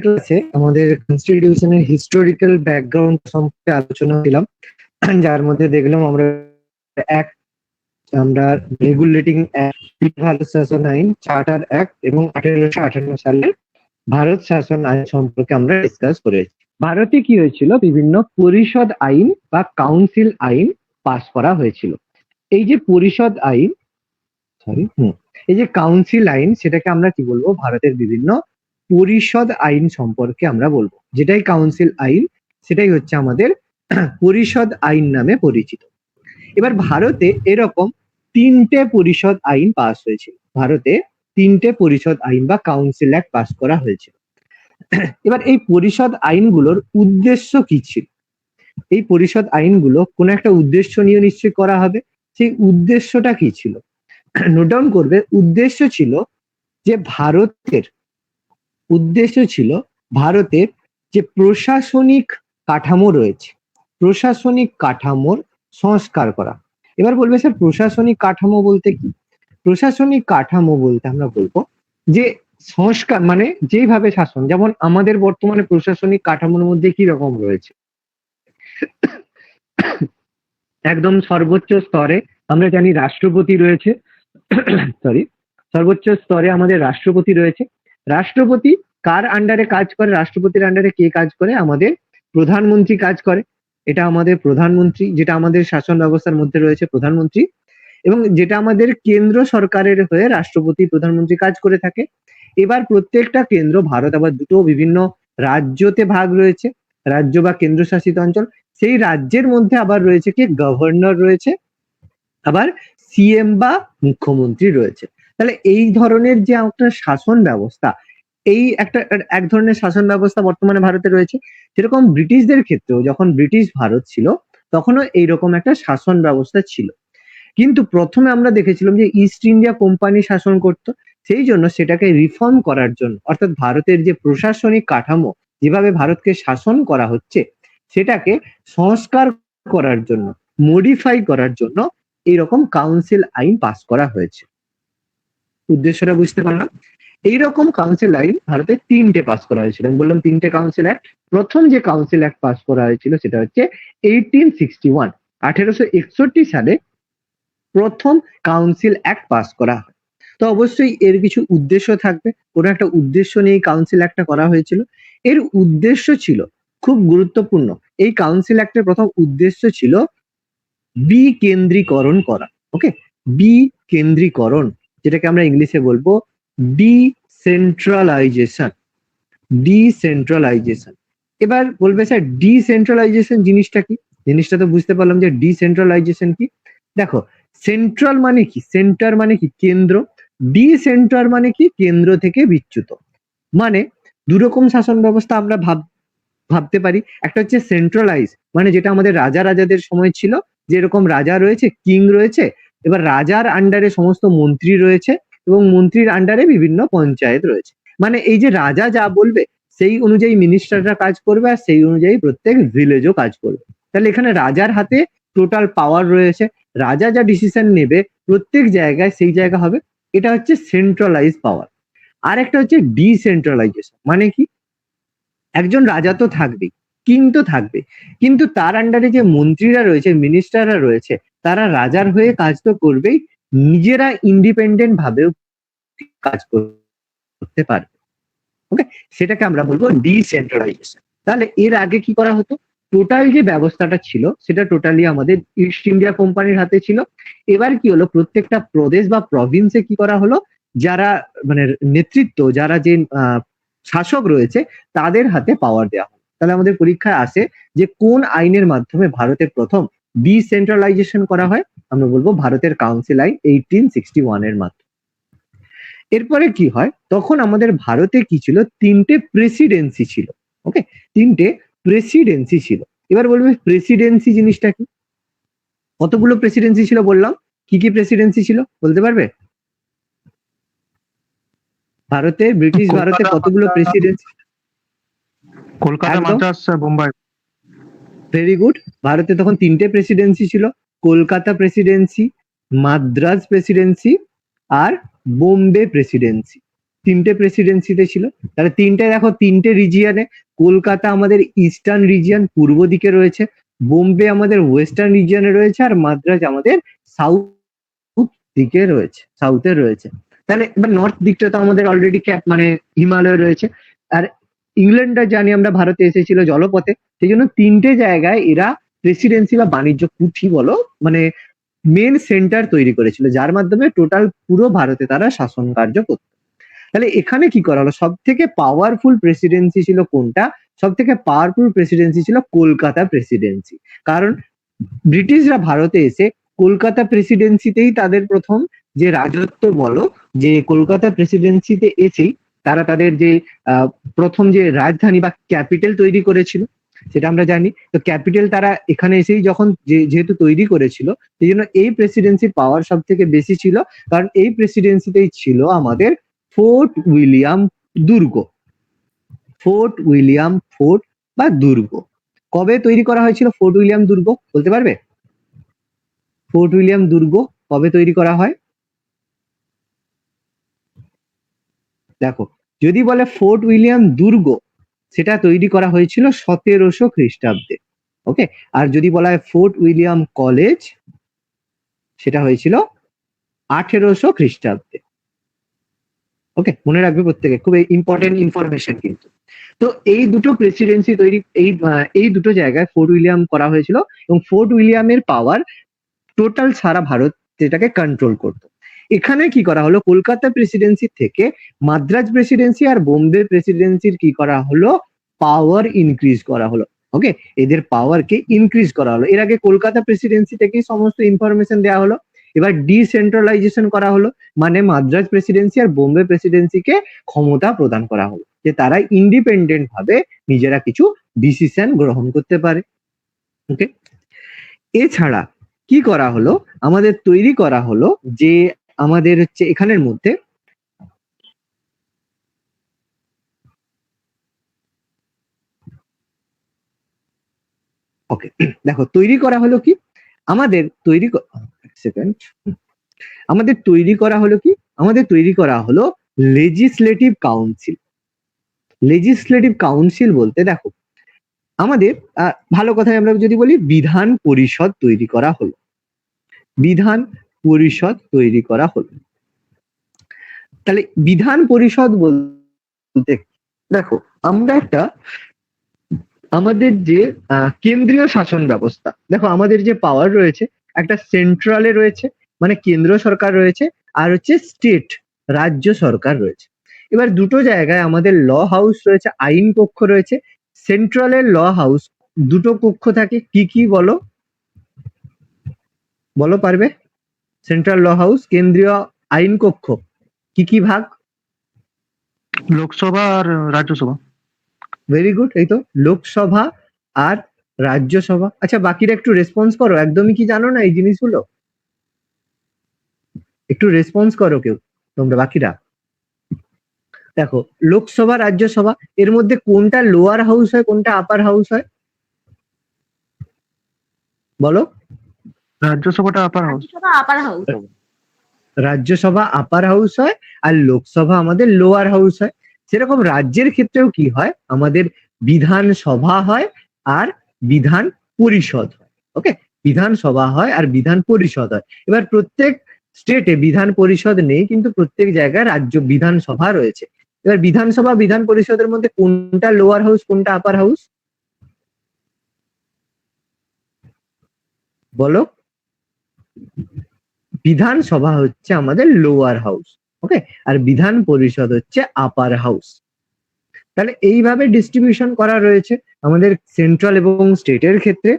ক্লাসে আমাদের কনস্টিটিউশনের historical background সম্পর্কে আলোচনা দিলাম, যার মধ্যে দেখলাম আমরা অ্যাক্ট, আমরা রেগুলেটিং অ্যাক্ট, ভারত শাসন আইন, চার্টার অ্যাক্ট এবং 1858 সালের ভারত শাসন আইন সম্পর্কে আমরা ডিসকাস করেছি। ভারতে কি হয়েছিল, বিভিন্ন পরিষদ আইন বা কাউন্সিল আইন পাস করা হয়েছিল। এই যে পরিষদ আইন, এই যে কাউন্সিল আইন, সেটাকে আমরা কি বলবো, ভারতের বিভিন্ন পরিষদ আইন সম্পর্কে আমরা বলবো। যেটাই কাউন্সিল আইন সেটাই হচ্ছে আমাদের পরিষদ আইন নামে পরিচিত। এবার ভারতে এরকম 3টে পরিষদ আইন পাস হয়েছিল। ভারতে 3টে পরিষদ আইন বা কাউন্সিল অ্যাক্ট পাস করা হয়েছিল। এবার এই পরিষদ আইনগুলোর উদ্দেশ্য কি ছিল? এই পরিষদ আইনগুলো কোনো একটা উদ্দেশ্য নিয়ে নিশ্চয়ই করা হবে। সেই উদ্দেশ্যটা কি ছিল? নোট ডাউন করবে। উদ্দেশ্য ছিল ভারতের যে প্রশাসনিক কাঠামো রয়েছে, প্রশাসনিক কাঠামোর সংস্কার করা। এবার বলবে স্যার প্রশাসনিক কাঠামো বলতে কি? প্রশাসনিক কাঠামো বলতে আমরা বলবো যে সংস্কার মানে যেভাবে শাসন, যেমন আমাদের বর্তমানে প্রশাসনিক কাঠামোর মধ্যে কি রকম রয়েছে, একদম সর্বোচ্চ স্তরে আমরা জানি রাষ্ট্রপতি রয়েছে, সর্বোচ্চ স্তরে আমাদের রাষ্ট্রপতি রয়েছে। রাষ্ট্রপতি কার আন্ডারে কাজ করে? রাষ্ট্রপতির আন্ডারে কে কাজ করে? আমাদের প্রধানমন্ত্রী কাজ করে। এটা আমাদের প্রধানমন্ত্রী, যেটা আমাদের শাসন ব্যবস্থার মধ্যে রয়েছে প্রধানমন্ত্রী, এবং যেটা আমাদের কেন্দ্র সরকারের হয়ে রাষ্ট্রপতি প্রধানমন্ত্রী কাজ করে থাকে। এবার প্রত্যেকটা কেন্দ্র, ভারত আবার দুটো বিভিন্ন রাজ্যতে ভাগ রয়েছে, রাজ্য বা কেন্দ্রশাসিত অঞ্চল। সেই রাজ্যের মধ্যে আবার রয়েছে কি, গভর্নর রয়েছে, আবার সিএম বা মুখ্যমন্ত্রী রয়েছে। তাহলে এই ধরনের যে একটা শাসন ব্যবস্থা, এই এক ধরনের শাসন ব্যবস্থা বর্তমানে ভারতে রয়েছে। যেরকম ব্রিটিশদের ক্ষেত্রেও, যখন ব্রিটিশ ভারত ছিল তখনও এইরকম একটা শাসন ব্যবস্থা ছিল। কিন্তু প্রথমে আমরা দেখেছিলাম যে ইস্ট ইন্ডিয়া কোম্পানি শাসন করত, সেই জন্য সেটাকে রিফর্ম করার জন্য, অর্থাৎ ভারতের যে প্রশাসনিক কাঠামো, যেভাবে ভারতকে শাসন করা হচ্ছে, সেটাকে সংস্কার করার জন্য, মডিফাই করার জন্য এইরকম কাউন্সিল আইন পাস করা হয়েছে। উদ্দেশ্যটা বুঝতে পারলাম? এইরকম কাউন্সিল আইন ভারতে 3টে পাস করা হয়েছিল। আমি বললাম 3টে কাউন্সিল অ্যাক্ট। প্রথম যে কাউন্সিল অ্যাক্ট পাস করা হয়েছিল সেটা হচ্ছে 1861, 1861 সালে প্রথম কাউন্সিল অ্যাক্ট পাস করা হয়। তো অবশ্যই এর কিছু উদ্দেশ্য থাকবে, কোনো একটা উদ্দেশ্য নিয়ে কাউন্সিল অ্যাক্টটা করা হয়েছিল। এর উদ্দেশ্য ছিল খুব গুরুত্বপূর্ণ। এই কাউন্সিল অ্যাক্টের প্রথম উদ্দেশ্য ছিল বিকেন্দ্রীকরণ করা। ওকে, বিকেন্দ্রীকরণ, যেটাকে আমরা ইংলিশে বলবো ডিসেন্ট্রালাইজেশন। ডিসেন্ট্রালাইজেশন। এবার বলবে স্যার ডিসেন্ট্রালাইজেশন জিনিসটা কি? জিনিসটা তো বুঝতে পারলাম যে ডিসেন্ট্রালাইজেশন কি। দেখো, সেন্ট্রাল মানে কি, সেন্টার মানে কি কেন্দ্র, ডিসেন্টার মানে কি কেন্দ্র থেকে বিচ্যুত। মানে দুরকম শাসন ব্যবস্থা আমরা ভাবতে পারি। একটা হচ্ছে সেন্ট্রালাইজ, মানে যেটা আমাদের রাজা রাজাদের সময় ছিল, যেরকম রাজা রয়েছে, কিং রয়েছে, এবার রাজার আন্ডারে সমস্ত মন্ত্রী রয়েছে এবং মন্ত্রীর আন্ডারে বিভিন্ন পঞ্চায়েত রয়েছে। মানে এই যে রাজা যা বলবে সেই অনুযায়ী মিনিস্টাররা কাজ করবে, আর সেই অনুযায়ী প্রত্যেক ভিলেজও কাজ করবে। তাহলে এখানে রাজার হাতে টোটাল পাওয়ার রয়েছে, রাজা যা ডিসিশন নেবে প্রত্যেক জায়গায় সেই জায়গা হবে। এটা হচ্ছে সেন্ট্রালাইজ পাওয়ার। আর একটা হচ্ছে ডিসেন্ট্রালাইজেশন, মানে কি, একজন রাজা তো থাকবেই, কিং তো থাকবে, কিন্তু তার আন্ডারে যে মন্ত্রীরা রয়েছে, মিনিস্টাররা রয়েছে, তারা রাজার হয়ে কাজ তো করবেই, নিজেরা ইন্ডিপেন্ডেন্ট ভাবেও কাজ করতে পারবে। ওকে, সেটাকে আমরা বলবো ডিসেন্ট্রালাইজেশন। তাহলে এর আগে কি করা হতো? টোটাল যে ব্যবস্থাটা ছিল সেটা টোটালি আমাদের ইস্ট ইন্ডিয়া কোম্পানির হাতে ছিল। এবার কি হলো, প্রত্যেকটা প্রদেশ বা প্রভিন্সে কি করা হলো, যারা মানে নেতৃত্ব, যারা যে শাসক রয়েছে তাদের হাতে পাওয়ার দেওয়া হলো। তাহলে আমাদের পরীক্ষায় আসে যে কোন আইনের মাধ্যমে ভারতের প্রথম ডিসেন্ট্রালাইজেশন করা হয়? আমরা বলবো ভারতের কাউন্সিল আইন 1861 এর মাধ্যমে। এরপরে কি হয়, তখন আমাদের ভারতে কি ছিল, 3টে প্রেসিডেন্সি ছিল। ওকে, 3টে প্রেসিডেন্সি ছিল। এবার বলবে প্রেসিডেন্সি জিনিসটা কি? কতগুলো প্রেসিডেন্সি ছিল বললাম, কি কি প্রেসিডেন্সি ছিল বলতে পারবে? ভারতে, ব্রিটিশ ভারতে কতগুলো Presidency? Kolkata, Madras, Bombay. Very good. ভারতে তখন 3টে প্রেসিডেন্সি ছিল, কলকাতা প্রেসিডেন্সি, মাদ্রাজ প্রেসিডেন্সি আর বোম্বে প্রেসিডেন্সি। তিনটে প্রেসিডেন্সিতে ছিল। তাহলে তিনটে দেখো, তিনটে রিজিয়নে, কলকাতা আমাদের ইস্টার্ন রিজিয়ন পূর্ব দিকে রয়েছে, বোম্বে আমাদের ওয়েস্টার্ন রিজিয়নে রয়েছে, আর মাদ্রাজ আমাদের সাউথ দিকে রয়েছে, সাউথে রয়েছে। তাহলে এবার নর্থ দিকটা তো আমাদের অলরেডি মানে হিমালয় রয়েছে। আর ইংল্যান্ডটা জানি আমরা ভারতে এসেছিল জলপথে, সেই জন্য তিনটে জায়গায় এরা প্রেসিডেন্সি বা বাণিজ্য কুঠি বলো, মানে মেন সেন্টার তৈরি করেছিল, যার মাধ্যমে টোটাল পুরো ভারতে তারা শাসন কার্য করত। তাহলে এখানে কি করা হলো, সব থেকে পাওয়ারফুল প্রেসিডেন্সি ছিল কোনটা? সব থেকে পাওয়ারফুল প্রেসিডেন্সি ছিল কলকাতা প্রেসিডেন্সি। কারণ ব্রিটিশরা ভারতে এসে কলকাতা প্রেসিডেন্সিতেই তাদের প্রথম যে রাজত্ব বলো, যে কলকাতা প্রেসিডেন্সিতে এসেই তারা তাদের যে প্রথম যে রাজধানী বা ক্যাপিটাল তৈরি করেছিল, সেটা আমরা জানি। তো ক্যাপিটাল তারা এখানে এসেই যখন যেহেতু তৈরি করেছিল, সেই জন্য এই প্রেসিডেন্সির পাওয়ার সব থেকে বেশি ছিল। কারণ এই প্রেসিডেন্সিতেই ছিল আমাদের ফোর্ট উইলিয়াম দুর্গ। ফোর্ট উইলিয়াম ফোর্ট বা দুর্গ কবে তৈরি করা হয়েছিল? ফোর্ট উইলিয়াম দুর্গ বলতে পারবে? ফোর্ট উইলিয়াম দুর্গ কবে তৈরি করা হয়? দেখো, যদি বলে ফোর্ট উইলিয়াম দুর্গ, সেটা তৈরি করা হয়েছিল 1700 খ্রিস্টাব্দে। ওকে। আর যদি বলা হয় ফোর্ট উইলিয়াম কলেজ, সেটা হয়েছিল 1800 খ্রিস্টাব্দে। ওকে, মনে রাখবে প্রত্যেকে, খুব ইম্পর্টেন্ট ইনফরমেশন কিন্তু। তো এই দুটো প্রেসিডেন্সি তৈরি, এই দুটো জায়গায় ফোর্ট উইলিয়াম করা হয়েছিল, এবং ফোর্ট উইলিয়ামের পাওয়ার টোটাল সারা ভারত যেটাকে কন্ট্রোল করত। এখানে কি করা হলো, কলকাতা প্রেসিডেন্সি থেকে মাদ্রাজ প্রেসিডেন্সি আর বোম্বে প্রেসিডেন্সির কি করা হলো, পাওয়ার ইনক্রিজ করা হলো। ওকে, এদের পাওয়ারকে ইনক্রিজ করা হলো। এর আগে কলকাতা প্রেসিডেন্সি থেকেই সমস্ত ইনফরমেশন দেওয়া হলো, এবার ডিসেন্ট্রালাইজেশন করা হলো, মানে মাদ্রাজ প্রেসিডেন্সি আর বোম্বে প্রেসিডেন্সিকে ক্ষমতা প্রদান করা হলো, যে তারা ইন্ডিপেন্ডেন্ট ভাবে নিজেরা কিছু ডিসিশন গ্রহণ করতে পারে। ওকে, এছাড়া কি করা হলো, আমাদের তৈরি করা হলো যে আমাদের হচ্ছে এখানের মধ্যে ওকে দেখো, তৈরি করা হলো কি, আমাদের তৈরি সেকেন্ড আমাদের তৈরি করা হলো কি, আমাদের তৈরি করা হলো লেজিসলেটিভ কাউন্সিল। লেজিসলেটিভ কাউন্সিল বলতে দেখো, আমাদের ভালো কথায় আমরা যদি বলি বিধান পরিষদ তৈরি করা হলো, বিধান পরিষদ তৈরি করা হলো। তাহলে বিধান পরিষদ বলতে দেখো, আমরা একটা আমাদের যে কেন্দ্রীয় শাসন ব্যবস্থা, দেখো আমাদের যে পাওয়ার রয়েছে, একটা সেন্ট্রালে রয়েছে মানে কেন্দ্র সরকার রয়েছে, আর হচ্ছে স্টেট রাজ্য সরকার রয়েছে। এবার দুটো জায়গায় আমাদের ল হাউস রয়েছে, আইন কক্ষ রয়েছে। সেন্ট্রালের ল হাউস দুটো কক্ষ থাকে, কি কি বলো, বলো পারবে? সেন্ট্রাল ল হাউস, কেন্দ্রীয় আইন কক্ষ, কি কি ভাগ? লোকসভা আর রাজ্যসভা। ভেরি গুড, এই তো লোকসভা আর রাজ্যসভা। আচ্ছা, বাকিরা একটু রেসপন্স করো, একদমই কি জানো না এই জিনিসগুলো? একটু রেসপন্স করো কেউ তোমরা বাকিরা। দেখো, লোকসভা রাজ্যসভা, এর মধ্যে কোনটা লোয়ার হাউস হয়, কোনটা আপার হাউস হয় বলো? রাজ্যসভাটা upper house. Rajya Sabha upper house হয়, আর লোকসভা আমাদের লোয়ার হাউস হয়। সেরকম রাজ্যের ক্ষেত্রেও কি হয়, আমাদের বিধানসভা হয় আর বিধান পরিষদ হয়। ওকে, বিধানসভা হয় আর বিধান পরিষদ হয়। এবার প্রত্যেক স্টেটে বিধান পরিষদ নেই, কিন্তু প্রত্যেক জায়গায় রাজ্য বিধানসভা রয়েছে। এবার বিধানসভা বিধান পরিষদের মধ্যে কোনটা লোয়ার হাউস, কোনটা আপার হাউস বলো? বিধানসভা হচ্ছে আমাদের লোয়ার হাউস, ওকে, আর বিধান পরিষদ হচ্ছে আপার হাউস। তাহলে এইভাবে ডিস্ট্রিবিউশন করা রয়েছে আমাদের সেন্ট্রাল এবং স্টেটের ক্ষেত্রে।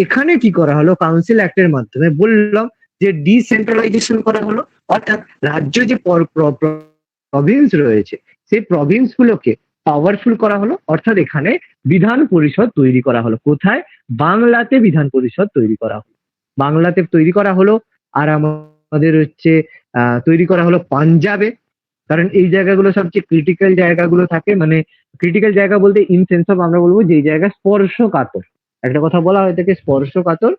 এখানে কি করা হলো, কাউন্সিল অ্যাক্টের মাধ্যমে বললাম যে ডিসেন্ট্রালাইজেশন করা হলো, অর্থাৎ রাজ্য যে প্রভিন্স রয়েছে, সেই প্রভিন্স গুলোকে পাওয়ারফুল করা হলো। অর্থাৎ এখানে বিধান পরিষদ তৈরি করা হলো। কোথায়? বাংলাতে বিধান পরিষদ তৈরি করা হলো, বাংলাতে তৈরি করা হলো। আর আমাদের হচ্ছে তৈরি করা হলো পাঞ্জাবে, কারণ এই জায়গাগুলো সবচেয়ে ক্রিটিক্যাল জায়গাগুলো থাকে, মানে ক্রিটিক্যাল জায়গা বলতে ইন সেন্স অফ আমরা বলবো যে জায়গা স্পর্শকাতর, একটা কথা বলা হয় থাকে স্পর্শকাতর।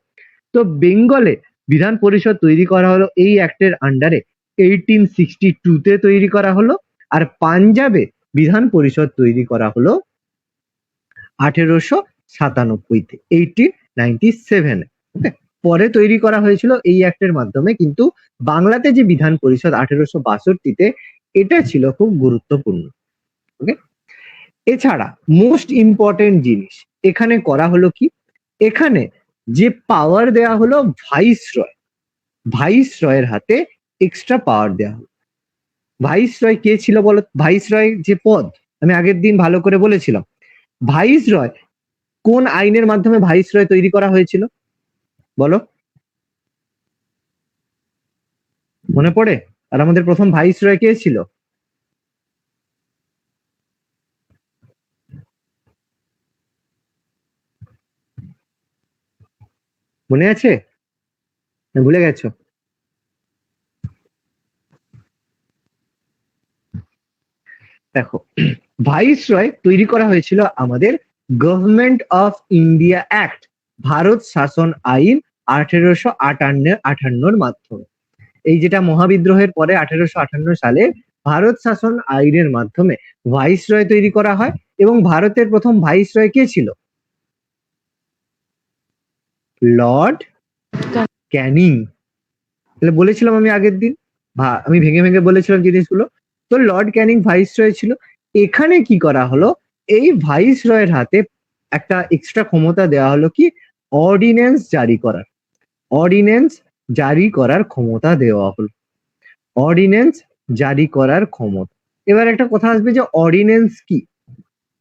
তো বেঙ্গলে বিধান পরিষদ তৈরি করা হলো এই অ্যাক্টের আন্ডারে 1862 তে তৈরি করা হলো। আর পাঞ্জাবে বিধান পরিষদ তৈরি করা হলো 1897-তে, 1897। ওকে, পরে তৈরি করা হয়েছিল এই অ্যাক্টের মাধ্যমে, কিন্তু বাংলাতে যে বিধান পরিষদ 1862-তে, এটা ছিল খুব গুরুত্বপূর্ণ। ওকে, এছাড়া মোস্ট ইম্পর্টেন্ট জিনিস এখানে করা হলো কি, এখানে যে পাওয়ার দেয়া হলো ভাইসরয়ের হাতে এক্সট্রা পাওয়ার দেয়া হলো। ভাইসরয় কে ছিল বলো? ভাইসরয় যে পদ আমি আগের দিন ভালো করে বলেছিলাম, ভাইসরয় কোন আইনের মাধ্যমে ভাইসরয় তৈরি করা হয়েছিল বলো, মনে পড়ে? আর আমাদের প্রথম ভাইসরয় কে ছিল? মনে আছে না ভুলে গেছো? দেখো, ভাইসরয় তৈরি করা হয়েছিল আমাদের government of India act, Bharat শাসন আইন 1858-র মাধ্যমে। এই যেটা মহাবিদ্রোহের পরে 1858 সালে ভারত শাসন আইনের মাধ্যমে ভাইসরয় তৈরি করা হয়। এবং ভারতের প্রথম ভাইসরয় কে ছিল? লর্ড ক্যানিং। তাহলে বলেছিলাম আমি আগের দিন, আমি ভেঙে ভেঙে বলেছিলাম জিনিসগুলো। তো লর্ড ক্যানিং ভাইসরয় ছিল। এখানে কি করা হলো, এই ভাইসরয়ের হাতে একটা এক্সট্রা ক্ষমতা দেওয়া হলো কি, অর্ডিন্যান্স জারি করার। অর্ডিন্যান্স জারি করার ক্ষমতা দেওয়া হলো, অর্ডিন্যান্স জারি করার ক্ষমতা। এবার একটা কথা আসবে যে অর্ডিন্যান্স কি,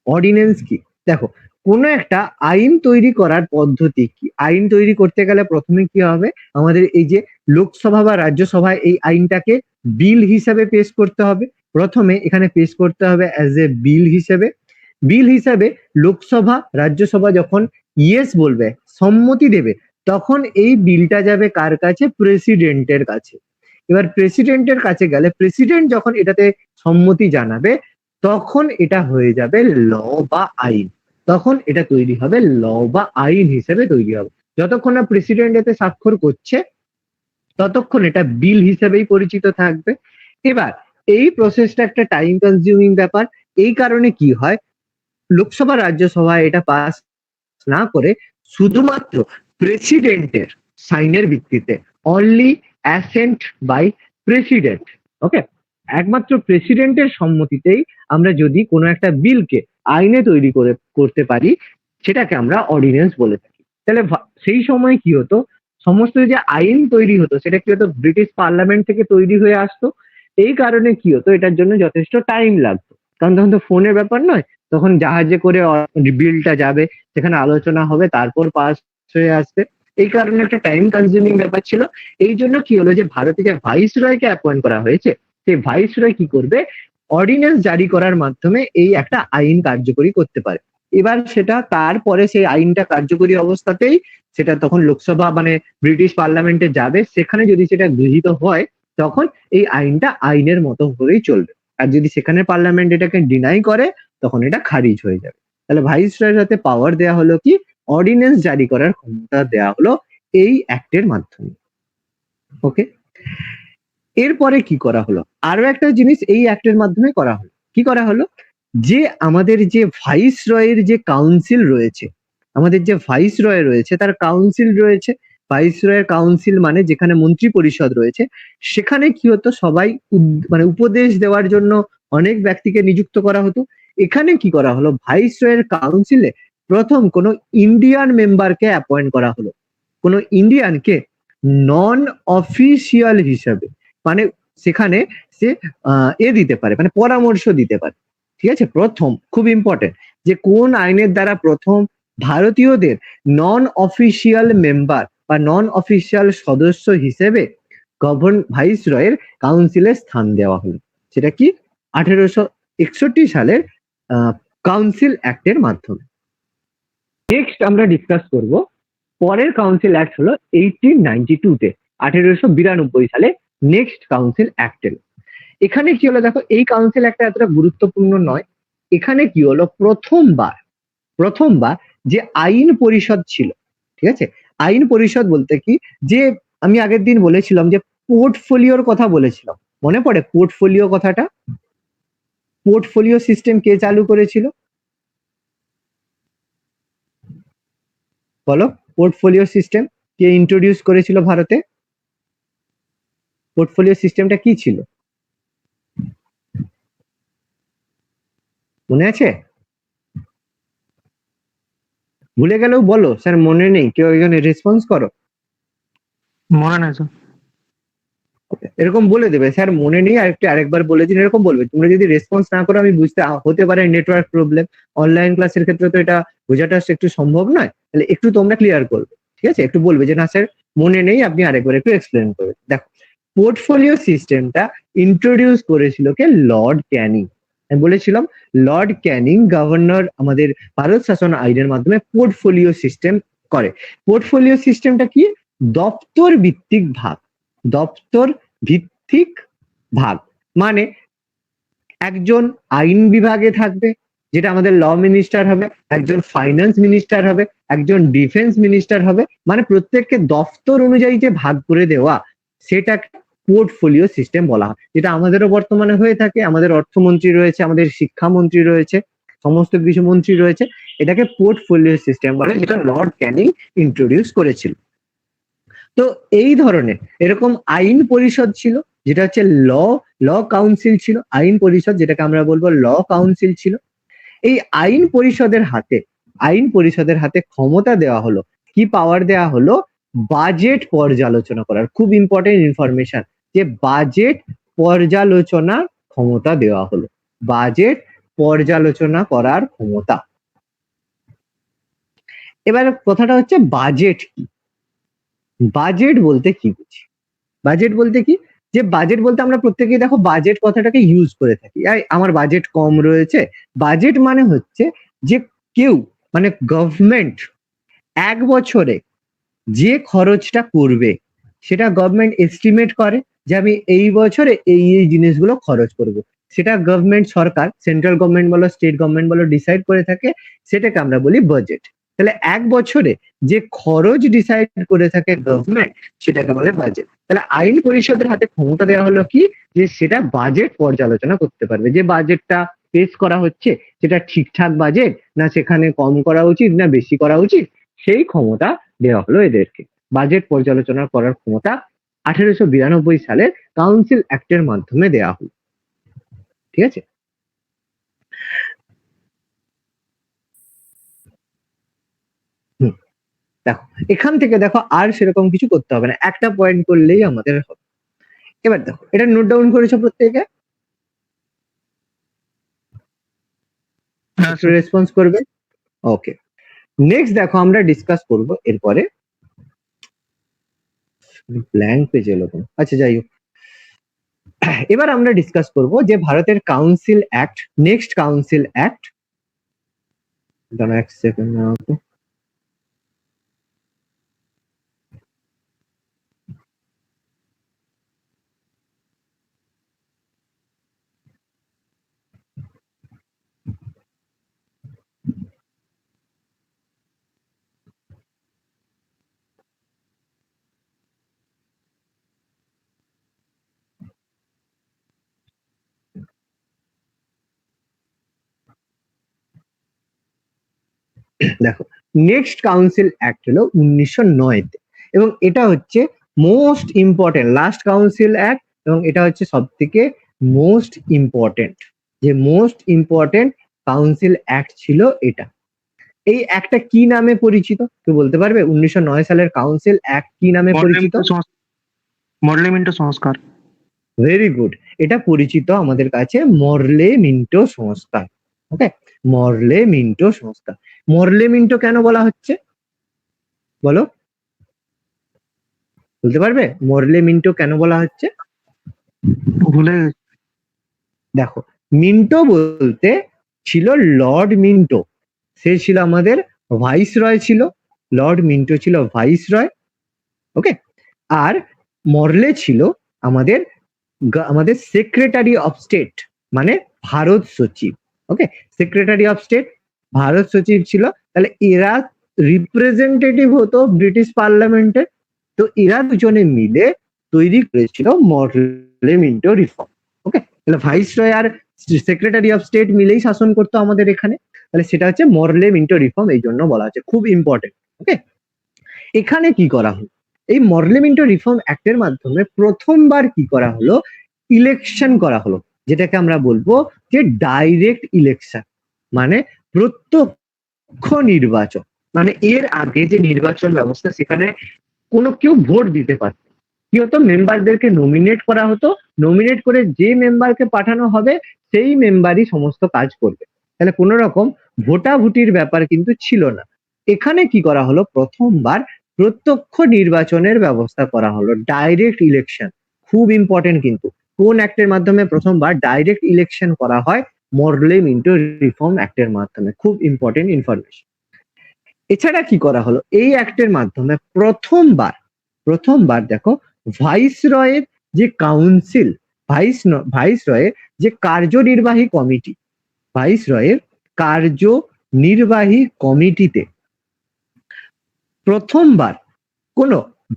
অর্ডিন্যান্স কি? দেখো, কোনো একটা আইন তৈরি করার পদ্ধতি কি? আইন তৈরি করতে গেলে প্রথমে কি হবে, আমাদের এই যে লোকসভা বা রাজ্যসভায় এই আইনটাকে বিল হিসাবে পেশ করতে হবে। প্রথমে এখানে পেশ করতে হবে অ্যাজ এ বিল হিসেবে। বিল হিসাবে লোকসভা রাজ্যসভা যখন ইয়েস বলবে, সম্মতি দেবে, তখন এই বিলটা যাবে কার কাছে? প্রেসিডেন্টের কাছে। এবার প্রেসিডেন্টের কাছে গেলে প্রেসিডেন্ট যখন এটাতে সম্মতি জানাবে, তখন এটা হয়ে যাবে ল বা আইন। তখন এটা তৈরি হবে ল বা আইন হিসেবে তৈরি হবে। যতক্ষণ না প্রেসিডেন্ট এতে স্বাক্ষর করছে, ততক্ষণ এটা বিল হিসেবেই পরিচিত থাকবে। এবার এই প্রসেসটা একটা টাইম কনজিউমিং ব্যাপার। এই কারণে কি হয়, লোকসভা রাজ্যসভা এটা পাস না করে শুধুমাত্র প্রেসিডেন্টের সাইনের ভিত্তিতে, অনলি অ্যাসেন্ট বাই প্রেসিডেন্ট, ওকে, একমাত্র প্রেসিডেন্টের সম্মতিতেই আমরা যদি কোনো একটা বিলকে আইনে তৈরি করতে পারি, সেটাকে আমরা অর্ডিন্যান্স বলে থাকি। তাহলে সেই সময় কি হতো, সমস্ত যে আইন তৈরি হতো সেটা কি হতো, ব্রিটিশ পার্লামেন্ট থেকে তৈরি হয়ে আসতো। এই কারণে কি হতো, এটার জন্য যথেষ্ট টাইম লাগতো, কারণ তখন তো ফোনের ব্যাপার নয়, তখন জাহাজে করে বিলটা যাবে, সেখানে আলোচনা হবে, তারপর পাস হয়ে আসবে। এই কারণে একটা টাইম কনজিউমিং ব্যাপার ছিল। এই জন্য কি হলো, যে ভারতে যে ভাইসরয়কে অ্যাপয়েন্ট করা হয়েছে, সেই ভাইসরয় কি করবে, অর্ডিন্যান্স জারি করার মাধ্যমে এই একটা আইন কার্যকরী করতে পারে। এবার সেটা তারপরে সেই আইনটা কার্যকরী অবস্থাতেই সেটা তখন লোকসভা মানে ব্রিটিশ পার্লামেন্টে যাবে, সেখানে যদি সেটা গৃহীত হয়, তখন এই আইনটা আইনের মতো করেই চলবে। আর যদি সেখানে পার্লামেন্ট এটাকে ডিনাই করে, তখন এটা খারিজ হয়ে যাবে। তাহলে ভাইসরয়ের হাতে পাওয়ার দেয়া হলো কি, অর্ডিন্যান্স জারি করার ক্ষমতা দেয়া হলো এই অ্যাক্টের মাধ্যমে। ওকে, এরপরে কি করা হলো, আরো একটা জিনিস এই অ্যাক্টের মাধ্যমে করা হলো। কি করা হলো, যে আমাদের যে ভাইসরয়ের যে কাউন্সিল রয়েছে, আমাদের যে ভাইসরয় রয়েছে তার কাউন্সিল রয়েছে। ভাইসরয়ের কাউন্সিল মানে যেখানে মন্ত্রী পরিষদ রয়েছে, সেখানে কি হতো, সবাই মানে উপদেশ দেওয়ার জন্য অনেক ব্যক্তিকে নিযুক্ত করা হতো। এখানে কি করা হলো, ভাইসরয়ের কাউন্সিলে প্রথম কোন ইন্ডিয়ান মেম্বারকে অ্যাপয়েন্ট করা হলো, কোন ইন্ডিয়ানকে নন অফিসিয়াল হিসাবে, মানে সেখানে সে দিতে পারে, মানে পরামর্শ দিতে পারে। ঠিক আছে, প্রথম খুব ইম্পর্টেন্ট, যে কোন আইনের দ্বারা প্রথম ভারতীয়দের নন অফিসিয়াল মেম্বার বা নন অফিসিয়াল সদস্য হিসেবে ভাইসরয়ের কাউন্সিলে স্থান দেওয়া হলো। সেটা কি, 1861 সালের কাউন্সিল অ্যাক্টের মাধ্যমে। নেক্সট আমরা ডিসকাস করব পরের কাউন্সিল অ্যাক্ট হলো 1892-তে, 1892 সালে নেক্সট কাউন্সিল অ্যাক্ট এলো। এখানে কি হলো দেখো, এই কাউন্সিল অ্যাক্টটা এতটা গুরুত্বপূর্ণ নয়। এখানে কি হলো, প্রথমবার যে আইন পরিষদ ছিল, ঠিক আছে, আইন পরিষদ বলতে কি, যে আমি আগের দিন বলেছিলাম যে পোর্টফোলিওর কথা বলেছিলাম, মনে পড়ে পোর্টফোলিও কথাটা? পোর্টফোলিও সিস্টেম কে চালু করেছিল? বলো, পোর্টফোলিও সিস্টেম কে ইন্ট্রোডিউস করেছিল ভারতে? পোর্টফোলিও সিস্টেমটা কি ছিল, মনে আছে? ভুলে গেলেও বলো, স্যার মনে নেই, কেউ এখানে রেসপন্স করো। মনে নাই স্যার। এরকম বলে দেবে, স্যার মনে নেই, আরেকবার বলে দিন, এরকম বলবে। তোমরা যদি রেসপন্স না করো, আমি বুঝতে হতে পারে নেটওয়ার্ক প্রবলেম, অনলাইন ক্লাসের ক্ষেত্রে তো এটা বোঝাটা একটু সম্ভব নয়, তাহলে একটু তোমরা ক্লিয়ার করবে, ঠিক আছে? একটু বলবে যে না স্যার মনে নেই, আপনি আরেকবার একটু এক্সপ্লেন করবেন। দেখো, পোর্টফোলিও সিস্টেমটা ইন্ট্রোডিউস করেছিল কে? লর্ড ক্যানিং। আমি বলেছিলাম লর্ড ক্যানিং গভর্নর আমাদের ভারত শাসন আইনের মাধ্যমে পোর্টফোলিও সিস্টেম করে। পোর্টফোলিও সিস্টেমটা কি? দপ্তর ভিত্তিক ভাগ, দপ্তর ভিত্তিক ভাগ মানে একজন আইন বিভাগে থাকবে, যেটা আমাদের ল মিনিস্টার হবে, একজন ফাইন্যান্স মিনিস্টার হবে, একজন ডিফেন্স মিনিস্টার হবে, মানে প্রত্যেককে দপ্তর অনুযায়ী যে ভাগ করে দেওয়া, সেটাকে পোর্টফোলিও সিস্টেম বলা হয়। যেটা আমাদেরও বর্তমানে হয়ে থাকে, আমাদের অর্থমন্ত্রী রয়েছে, আমাদের শিক্ষামন্ত্রী রয়েছে, সমস্ত কিছু মন্ত্রী রয়েছে, এটাকে পোর্টফোলিও সিস্টেম বলে, যেটা লর্ড ক্যানিং ইন্ট্রোডিউস করেছিল। তো এই ধরনের এরকম আইন পরিষদ ছিল, যেটা হচ্ছে ল কাউন্সিল ছিল, আইন পরিষদ যেটাকে আমরা বলবো ল কাউন্সিল ছিল। এই আইন পরিষদের হাতে ক্ষমতা দেওয়া হলো, কি পাওয়ার দেওয়া হলো? বাজেট পর্যালোচনা করার। খুব ইম্পর্টেন্ট ইনফরমেশন, যে বাজেট পর্যালোচনা ক্ষমতা দেওয়া হলো, বাজেট পর্যালোচনা করার ক্ষমতা। এবার কথাটা হচ্ছে বাজেট কি? বাজেট বলতে কি বুঝি? বাজেট বলতে কি? যে বাজেট বলতে আমরা প্রত্যেকেই দেখো বাজেট কথাটাকে ইউজ করে থাকি, আমার বাজেট কম রয়েছে। বাজেট মানে হচ্ছে যে কেউ, মানে গভর্নমেন্ট এক বছরে যে খরচটা করবে, সেটা গভর্নমেন্ট এস্টিমেট করে যে আমি এই বছরে এই এই জিনিসগুলো খরচ করব। সেটা গভর্নমেন্ট, সরকার, সেন্ট্রাল গভর্নমেন্ট বলো, স্টেট গভর্নমেন্ট বলো, ডিসাইড করে থাকে, সেটাকে আমরা বলি বাজেট। তাহলে এক বছরে যে খরচ ডিসাইড করে থাকে গভর্নমেন্ট, সেটাকে বলে বাজেট। তাহলে আইন পরিষদের হাতে ক্ষমতা দেওয়া হলো কি? যে সেটা বাজেট পর্যালোচনা করতে পারবে, যে বাজেটটা পেশ করা হচ্ছে সেটা ঠিকঠাক বাজেট, না সেখানে কম করা উচিত, না বেশি করা উচিত, সেই ক্ষমতা দেওয়া হলো এদেরকে। বাজেট পর্যালোচনা করার ক্ষমতা 1892 সালের কাউন্সিল অ্যাক্টের মাধ্যমে দেওয়া হলো, ঠিক আছে? দেখো, এখান থেকে দেখো আর সেরকম কিছু করতে হবে না, একটা পয়েন্ট করলেই আমাদের হবে। এবার দেখো, এটা নোট ডাউন করেছো প্রত্যেকে? হ্যাঁ স্যার। রেসপন্স করবে, ওকে। নেক্সট দেখো, আমরা ডিসকাস করব এরপরে, ব্ল্যাঙ্ক পেজ এলো কেন? আচ্ছা যাই হোক, এবার আমরা ডিসকাস করব যে ভারতের council act, next council act. দাঁড়া এক সেকেন্ড, দেখো, নেক্সট কাউন্সিল অ্যাক্ট হলো 1909 তে, এবং এটা হচ্ছে most important last council act, এবং এটা হচ্ছে সব থেকে মোস্ট ইম্পর্টেন্ট, যে মোস্ট ইম্পর্টেন্ট কাউন্সিল অ্যাক্ট ছিল এটা। এই অ্যাক্টটা কি নামে পরিচিত, কেউ বলতে পারবে? 1909 সালের কাউন্সিল অ্যাক্ট কি নামে পরিচিত? মডেলে মিন্টো সংস্কার। ভেরি গুড, এটা পরিচিত আমাদের কাছে মরলে মিন্টো সংস্কার। ওকে, মরলে মিন্টো সংস্কার। মরলে মিন্টো কেন বলা হচ্ছে বলো, বলতে পারবে? মরলে মিন্টো কেন বলা হচ্ছে? ভুলে গেছি। দেখো, মিন্টো বলতে ছিল লর্ড মিন্টো, সে ছিল আমাদের ভাইস রয় ছিল, লর্ড মিন্টো ছিল ভাইস রয়। ওকে, আর মরলে ছিল আমাদের আমাদের সেক্রেটারি অফ স্টেট, মানে ভারত সচিব। ওকে, সেক্রেটারি অফ স্টেট, ভারত সচিব ছিল। তাহলে এরা রিপ্রেজেন্টেটিভ হতো ব্রিটিশ পার্লামেন্টে। তো এরা দুজনে মিলে তৈরি করেছিল মরলে মিন্টো রিফর্ম। ওকে, তাহলে ভাইস রয় আর সেক্রেটারি অফ স্টেট মিলেই শাসন করতো আমাদের এখানে। তাহলে সেটা হচ্ছে মরলে মিন্টো রিফর্ম, এই জন্য বলা হচ্ছে, খুব ইম্পর্টেন্ট। ওকে, এখানে কি করা হলো, এই মরলে মিন্টো রিফর্ম অ্যাক্টের মাধ্যমে প্রথমবার কি করা হলো, ইলেকশন করা হলো, যেটাকে আমরা বলবো যে ডাইরেক্ট ইলেকশন, মানে প্রত্যক্ষ নির্বাচন। মানে এর আগে যে নির্বাচন ব্যবস্থা, সেখানে কোনো কেউ ভোট দিতে পারত, কি হতো, মেম্বারদেরকে নমিনেট করা হতো, নমিনেট করে যে মেম্বারকে পাঠানো হবে সেই মেম্বারই সমস্ত কাজ করবে। তাহলে কোন রকম ভোটাভুটির ব্যাপার কিন্তু ছিল না। এখানে কি করা হলো, প্রথমবার প্রত্যক্ষ নির্বাচনের ব্যবস্থা করা হলো, ডাইরেক্ট ইলেকশন। খুব ইম্পর্টেন্ট কিন্তু, কোন অ্যাক্টের মাধ্যমে প্রথমবার ডাইরেক্ট ইলেকশন করা হয়, মরলে মিন্টো রিফর্ম অ্যাক্টের মাধ্যমে। খুব ইম্পর্টেন্ট ইনফরমেশন। এছাড়া কি করা হলো, এই অ্যাক্টের মাধ্যমে প্রথমবার দেখো, ভাইসরয়ের যে কাউন্সিল, ভাইসরয়ের যে কার্যনির্বাহী কমিটি, ভাইসরয়ের কার্যনির্বাহী কমিটিতে প্রথমবার কোন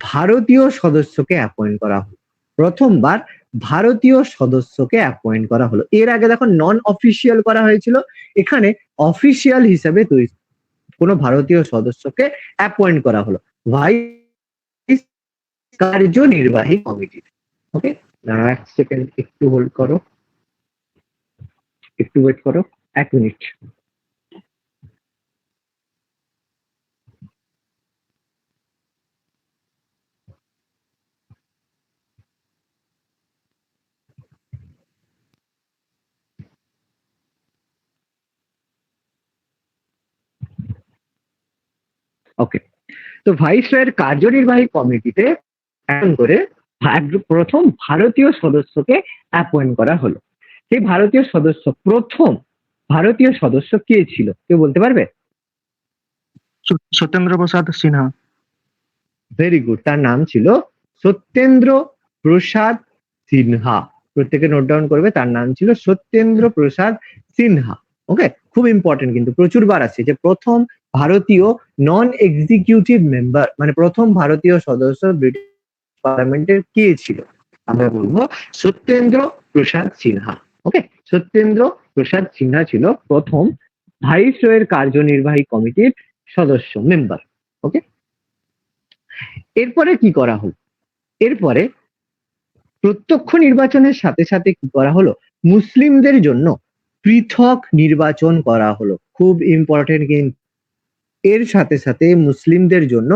ভারতীয় সদস্যকে অ্যাপয়েন্ট করা হলো, প্রথমবার ভারতীয় সদস্যকে অ্যাপয়েন্ট করা হলো। এর আগে দেখো নন অফিসিয়াল করা হয়েছিল, এখানে অফিসিয়াল হিসেবে তৈরি কোনো ভারতীয় সদস্যকে অ্যাপয়েন্ট করা হলো ভাইস কার্যনির্বাহী কমিটি। ওকে, এক সেকেন্ড একটু হোল্ড করো, একটু ওয়েট করো, 1 মিনিট। ওকে, তো ভাইসরয়ের কার্যনির্বাহী কমিটিতে অ্যাপয়েন্ট করে প্রথম ভারতীয় সদস্যকে অ্যাপয়েন্ট করা হলো। সেই প্রথম ভারতীয় সদস্য কে ছিল, কেউ বলতে পারবে? सत्येंद्र प्रसाद सिन्हा। ভেরি গুড, তার নাম ছিল সত্যেন্দ্র প্রসাদ সিনহা। প্রত্যেকে নোট ডাউন করবে, তার নাম ছিল সত্যেন্দ্র প্রসাদ সিনহা। ওকে, খুব ইম্পর্টেন্ট কিন্তু, প্রচুর বার আছে যে প্রথম ভারতীয় নন এক্সিকিউটিভ মেম্বার, মানে প্রথম ভারতীয় সদস্য ব্রিটিশ পার্লামেন্টের কে ছিল, আমরা বলবো সত্যেন্দ্র প্রসাদ সিনহা। ওকে, সত্যেন্দ্র প্রসাদ সিনহা ছিল প্রথম ভাইসরয়ের কার্যনির্বাহী কমিটির সদস্য, মেম্বার। ওকে, এরপরে কি করা হলো, এরপরে প্রত্যক্ষ নির্বাচনের সাথে সাথে কি করা হলো, মুসলিমদের জন্য পৃথক নির্বাচন করা হলো। খুব ইম্পর্টেন্ট কিন্তু, এর সাথে সাথে মুসলিমদের জন্য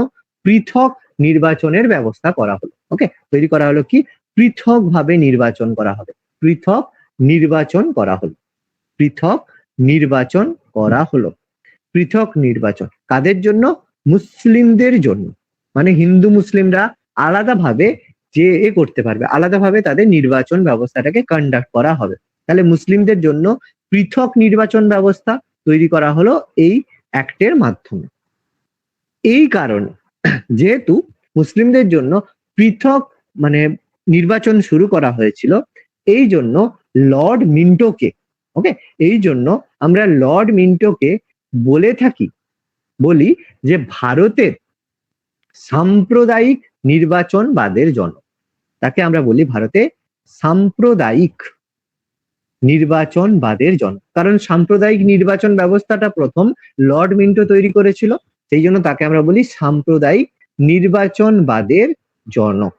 পৃথক নির্বাচনের ব্যবস্থা করা হলো। ওকে, তৈরি করা হলো কি, পৃথক ভাবে নির্বাচন করা হবে, পৃথক নির্বাচন করা হলো, পৃথক নির্বাচন করা হলো। পৃথক নির্বাচন কাদের জন্য, মুসলিমদের জন্য, মানে হিন্দু মুসলিমরা আলাদাভাবে যে করতে পারবে, আলাদাভাবে তাদের নির্বাচন ব্যবস্থাটাকে কন্ডাক্ট করা হবে। তাহলে মুসলিমদের জন্য পৃথক নির্বাচন ব্যবস্থা তৈরি করা হলো এই অ্যাক্টের মাধ্যমে। এই কারণে, যেহেতু মুসলিমদের জন্য পৃথক মানে নির্বাচন শুরু করা হয়েছিল, এই জন্য লর্ড মিন্টোকে, ওকে, এই জন্য আমরা লর্ড মিন্টোকে বলে থাকি, বলি যে ভারতের সাম্প্রদায়িক নির্বাচনবাদের জনক। তাকে আমরা বলি ভারতে সাম্প্রদায়িক নির্বাচনবাদের জনক, কারণ সাম্প্রদায়িক নির্বাচন ব্যবস্থাটা প্রথম লর্ড মিন্টো তৈরি করেছিল, সেই জন্য তাকে আমরা বলি সাম্প্রদায়িক নির্বাচনবাদের জনক।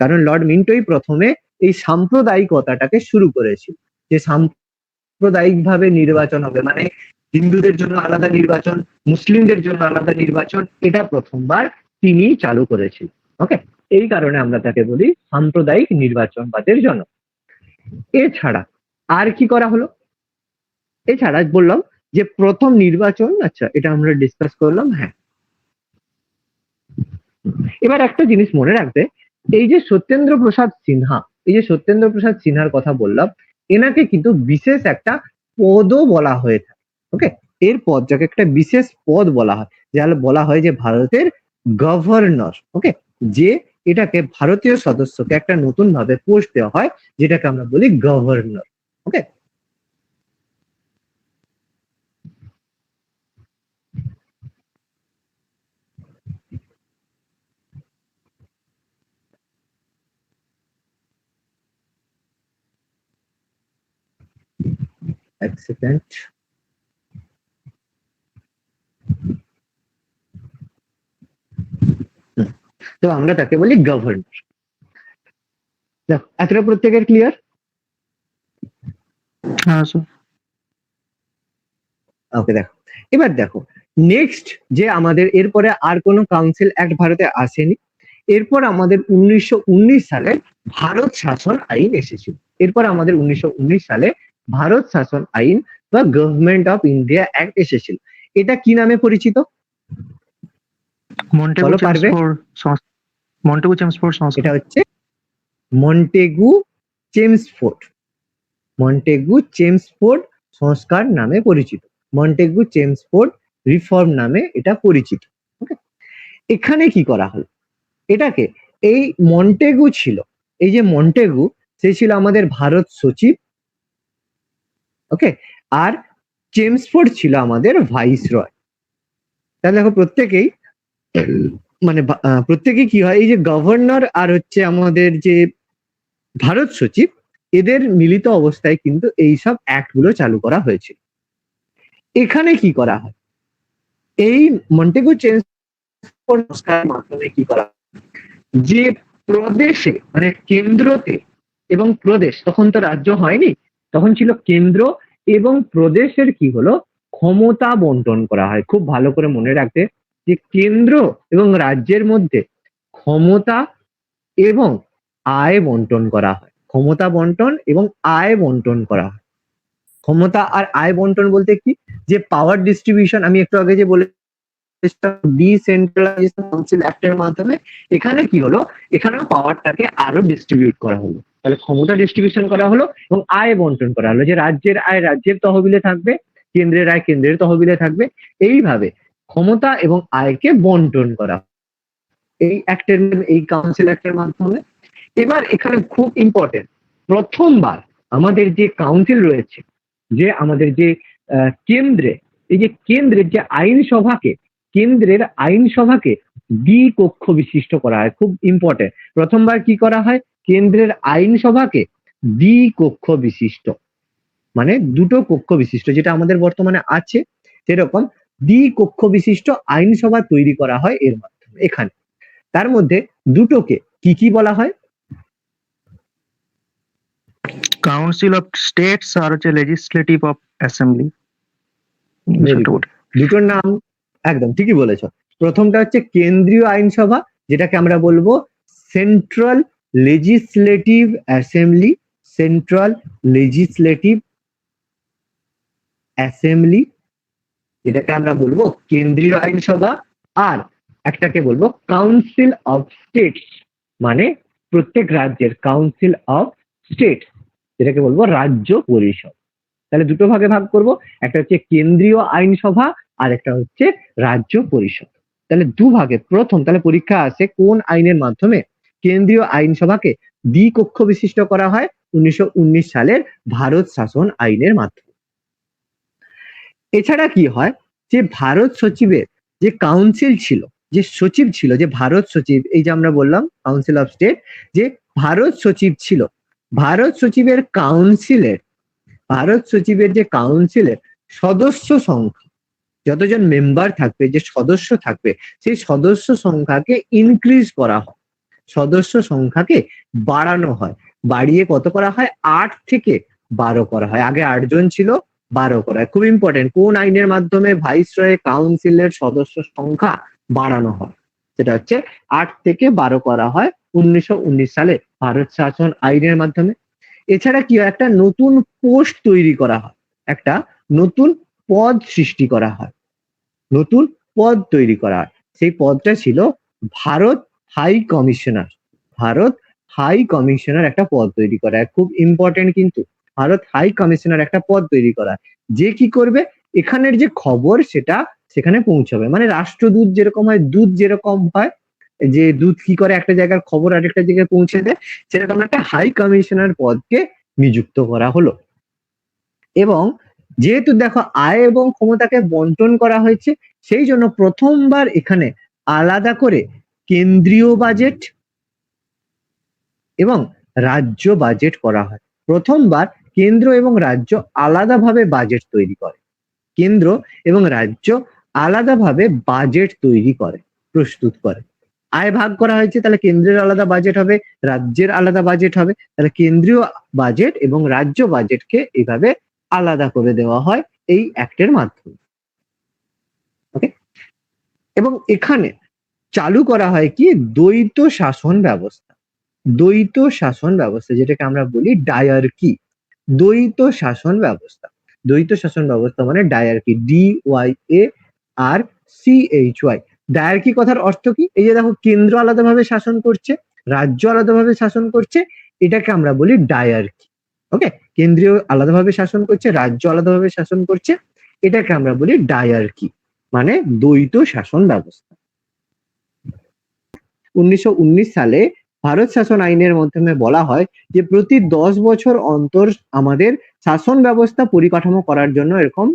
কারণ লর্ড মিন্টোই প্রথমে এই সাম্প্রদায়িকতাটাকে শুরু করেছিল, যে সাম্প্রদায়িক ভাবে নির্বাচন হবে, মানে হিন্দুদের জন্য আলাদা নির্বাচন, মুসলিমদের জন্য আলাদা নির্বাচন, এটা প্রথমবার তিনি চালু করেছিলেন। ওকে, এই কারণে আমরা তাকে বলি সাম্প্রদায়িক নির্বাচনবাদের জনক। এছাড়া আর কি করা হলো, এছাড়া বললাম যে প্রথম নির্বাচন, আচ্ছা এটা আমরা ডিসকাস করলাম। হ্যাঁ, এবার একটা জিনিস মনে রাখবে, এই যে সত্যেন্দ্র প্রসাদ সিনহা, এই যে সত্যেন্দ্র প্রসাদ সিনহার কথা বললাম, এনাকে কিন্তু বিশেষ একটা পদও বলা হয়ে থাকে। ওকে, এর পদ, যাকে একটা বিশেষ পদ বলা হয়, যা বলা হয় যে ভারতের গভর্নর। ওকে, যে এটাকে ভারতীয় সদস্যকে একটা নতুন ভাবে পোস্ট দেওয়া হয়, যেটাকে আমরা বলি গভর্নর। ওকে, এক সেকেন্ড। তো আমরা তাকে বলি গভর্নর। দেখো এতটা প্রত্যেকের ক্লিয়ার? হ্যাঁ স্যার। ওকে, দেখো এবার দেখো নেক্সট যে আমাদের এরপরে আর কোনো কাউন্সিল অ্যাক্ট ভারতে আসেনি। এরপর আমাদের 1919 সালে ভারত শাসন আইন এসেছিল। এরপর আমাদের 1919 সালে ভারত শাসন আইন বা গভর্নমেন্ট অফ ইন্ডিয়া অ্যাক্ট এসেছিল। এটা কি নামে পরিচিত? মন্টেগু বলো, পারবে? চেমসফোর্ড সংস্কার। এটা হচ্ছে মন্টেগু চেমসফোর্ড। মন্টেগু চেমসফোর্ড সংস্কার নামে পরিচিত। মন্টেগু চেমসফোর্ড রিফর্ম নামে এটা পরিচিত। ওকে, এখানে কি করা হলো? এটাকে এই মন্টেগু ছিল, এই যে মন্টেগু, সে ছিল আমাদের ভারত সচিব। ওকে, আর চেমসফোর্ড ছিল আমাদের ভাইসরয়। তাহলে দেখো প্রত্যেকেই মানে প্রত্যেকেই কি হয়, এই যে গভর্নর আর হচ্ছে আমাদের যে ভারত সচিব, এদের মিলিত অবস্থায় কিন্তু এইসব অ্যাক্ট গুলো চালু করা হয়েছিল। এখানে কি করা হয়, এই মন্টেগু চেমসফোর্ড সংস্কারের মাধ্যমে কি করা হয়, যে প্রদেশে মানে কেন্দ্রতে এবং প্রদেশ, তখন তো রাজ্য হয়নি, তখন ছিল কেন্দ্র এবং প্রদেশের কি হলো ক্ষমতা বন্টন করা হয়। খুব ভালো করে মনে রাখবে যে কেন্দ্র এবং রাজ্যের মধ্যে ক্ষমতা এবং আয় বন্টন করা হয়। ক্ষমতা বন্টন এবং আয় বন্টন করা হয়। ক্ষমতা আর আয় বন্টন বলতে কি, যে পাওয়ার ডিস্ট্রিবিউশন আমি একটু আগে যে বলে ডিসেন্ট্রালাইজেশন কাউন্সিল অ্যাক্টের মাধ্যমে এখানে কি হলো, এখানেও পাওয়ারটাকে আরো ডিস্ট্রিবিউট করা হলো। তাহলে ক্ষমতা ডিস্ট্রিবিউশন করা হলো এবং আয় বন্টন করা হলো, যে রাজ্যের আয় রাজ্যের তহবিলে থাকবে, কেন্দ্রের আয় কেন্দ্রের তহবিলে থাকবে। এইভাবে ক্ষমতা এবং আয়কে বন্টন করা এই অ্যাক্টের, এই কাউন্সিল অ্যাক্টের মাধ্যমে। এবার এখানে খুব ইম্পর্টেন্ট, প্রথমবার আমাদের যে কাউন্সিল রয়েছে, যে আমাদের যে কেন্দ্রে, এই যে কেন্দ্রের যে আইনসভাকে, কেন্দ্রের আইনসভাকে দ্বিকক্ষ বিশিষ্ট করা হয়। খুব ইম্পর্টেন্ট, প্রথমবার কি করা হয়, কেন্দ্রের আইনসভাকে দ্বিকক্ষ বিশিষ্ট, মানে দুটো কক্ষ বিশিষ্ট, যেটা আমাদের বর্তমানে আছে সেরকম দ্বিকক্ষ বিশিষ্ট আইনসভা তৈরি করা হয় এর মাধ্যমে। এখানে তার মধ্যে দুটোকে কি কি বলা হয়? কাউন্সিল অফ স্টেটস আর হচ্ছে legislative of assembly. Very good, দুটোর নাম একদম ঠিকই বলেছ। প্রথমটা হচ্ছে কেন্দ্রীয় আইনসভা, যেটাকে আমরা বলবো central legislative assembly. Central legislative assembly, যেটাকে আমরা বলবো কেন্দ্রীয় আইনসভা। আর একটাকে বলবো কাউন্সিল অফ স্টেটস, মানে প্রত্যেক রাজ্যের কাউন্সিল অফ স্টেট, যেটাকে বলবো রাজ্য পরিষদ। তাহলে দুটো ভাগে ভাগ করব, একটা হচ্ছে কেন্দ্রীয় আইনসভা আর একটা হচ্ছে রাজ্য পরিষদ। তাহলে দুভাগে, প্রথম তাহলে পরীক্ষা আসে কোন আইনের মাধ্যমে কেন্দ্রীয় আইনসভাকে দ্বিকক্ষ বিশিষ্ট করা হয়, 1919 সালের ভারত শাসন আইনের মাধ্যমে। এছাড়া কি হয়, যে ভারত সচিবের যে কাউন্সিল ছিল, যে সচিব ছিল, যে ভারত সচিব, এই যে আমরা বললাম কাউন্সিল অফ স্টেট, যে ভারত সচিব ছিল, ভারত সচিবের কাউন্সিলের, ভারত সচিবের যে কাউন্সিলের সদস্য সংখ্যা, যতজন মেম্বার থাকবে, যে সদস্য থাকবে, সেই সদস্য সংখ্যাকে ইনক্রিজ করা হয়, সদস্য সংখ্যাকে বাড়ানো হয়। বাড়িয়ে কত করা হয়, 8 থেকে 12 করা হয়। আগে 8 জন ছিল, 12 করা হয়। খুব ইম্পর্টেন্ট, কোন আইনের মাধ্যমে ভাইসরয় কাউন্সিলের সদস্য সংখ্যা বাড়ানো হয়, সেটা হচ্ছে 8 থেকে 12 করা হয় 1919 সালে ভারত শাসন আইনের মাধ্যমে। এছাড়া কি হয়, একটা নতুন পোস্ট তৈরি করা হয়, একটা নতুন পদ সৃষ্টি করা হয়, নতুন পদ তৈরি করা হয়। সেই পদটা ছিল Bharat high commissioner. Bharat high commissioner একটা পদ তৈরি করা হয়, খুব ইম্পর্টেন্ট কিন্তু। ভারত হাই কমিশনার একটা পদ তৈরি করা হয়, যে কি করবে, এখানের যে খবর সেটা সেখানে পৌঁছাবে। মানে রাষ্ট্রদূত যেরকম হয়, দূত যেরকম হয়, যে দূত কি করে একটা জায়গার খবর আরেকটা জায়গায় পৌঁছে দেয়, সেরকম একটা হাই কমিশনার পদকে নিযুক্ত করা হলো। এবং যেহেতু দেখো আয় এবং ক্ষমতাকে বন্টন করা হয়েছে, সেই জন্য প্রথমবার এখানে আলাদা করে কেন্দ্রীয় বাজেট এবং রাজ্য বাজেট করা হয়। প্রথমবার কেন্দ্র এবং রাজ্য আলাদাভাবে বাজেট তৈরি করে। কেন্দ্র এবং রাজ্য আলাদাভাবে বাজেট তৈরি করে, প্রস্তুত করে। আয় ভাগ করা হয়েছে, তাহলে কেন্দ্রের আলাদা বাজেট হবে, রাজ্যের আলাদা বাজেট হবে, তাহলে কেন্দ্রীয় বাজেট এবং রাজ্য বাজেটকে এইভাবে আলাদা করে দেওয়া হয় এই অ্যাক্টের মাধ্যমে। ওকে, এবং এখানে চালু করা হয় কি দ্বৈত শাসন ব্যবস্থা। দ্বৈত শাসন ব্যবস্থা যেটাকে আমরা বলি ডায়ার্কি। দ্বৈত শাসন ব্যবস্থা, দ্বৈত শাসন ব্যবস্থা মানে ডায়ার্কি, DYARCHY। ডায়ার্কি কথার অর্থ কি? এই যে দেখো, কেন্দ্র আলাদাভাবে শাসন করছে, রাজ্য আলাদাভাবে শাসন করছে, এটাকে আমরা বলি ডায়ার্কি। ওকে, কেন্দ্রীয় আলাদাভাবে শাসন করছে, রাজ্য আলাদাভাবে শাসন করছে, এটাকে আমরা বলি ডায়ার্কি, মানে দ্বৈত শাসন ব্যবস্থা। 1919 সালে ভারত শাসন আইনের মাধ্যমে বলা হয় যে প্রতি 10 বছর অন্তর আমাদের শাসন ব্যবস্থা পরিকাঠামো করার জন্য এরকম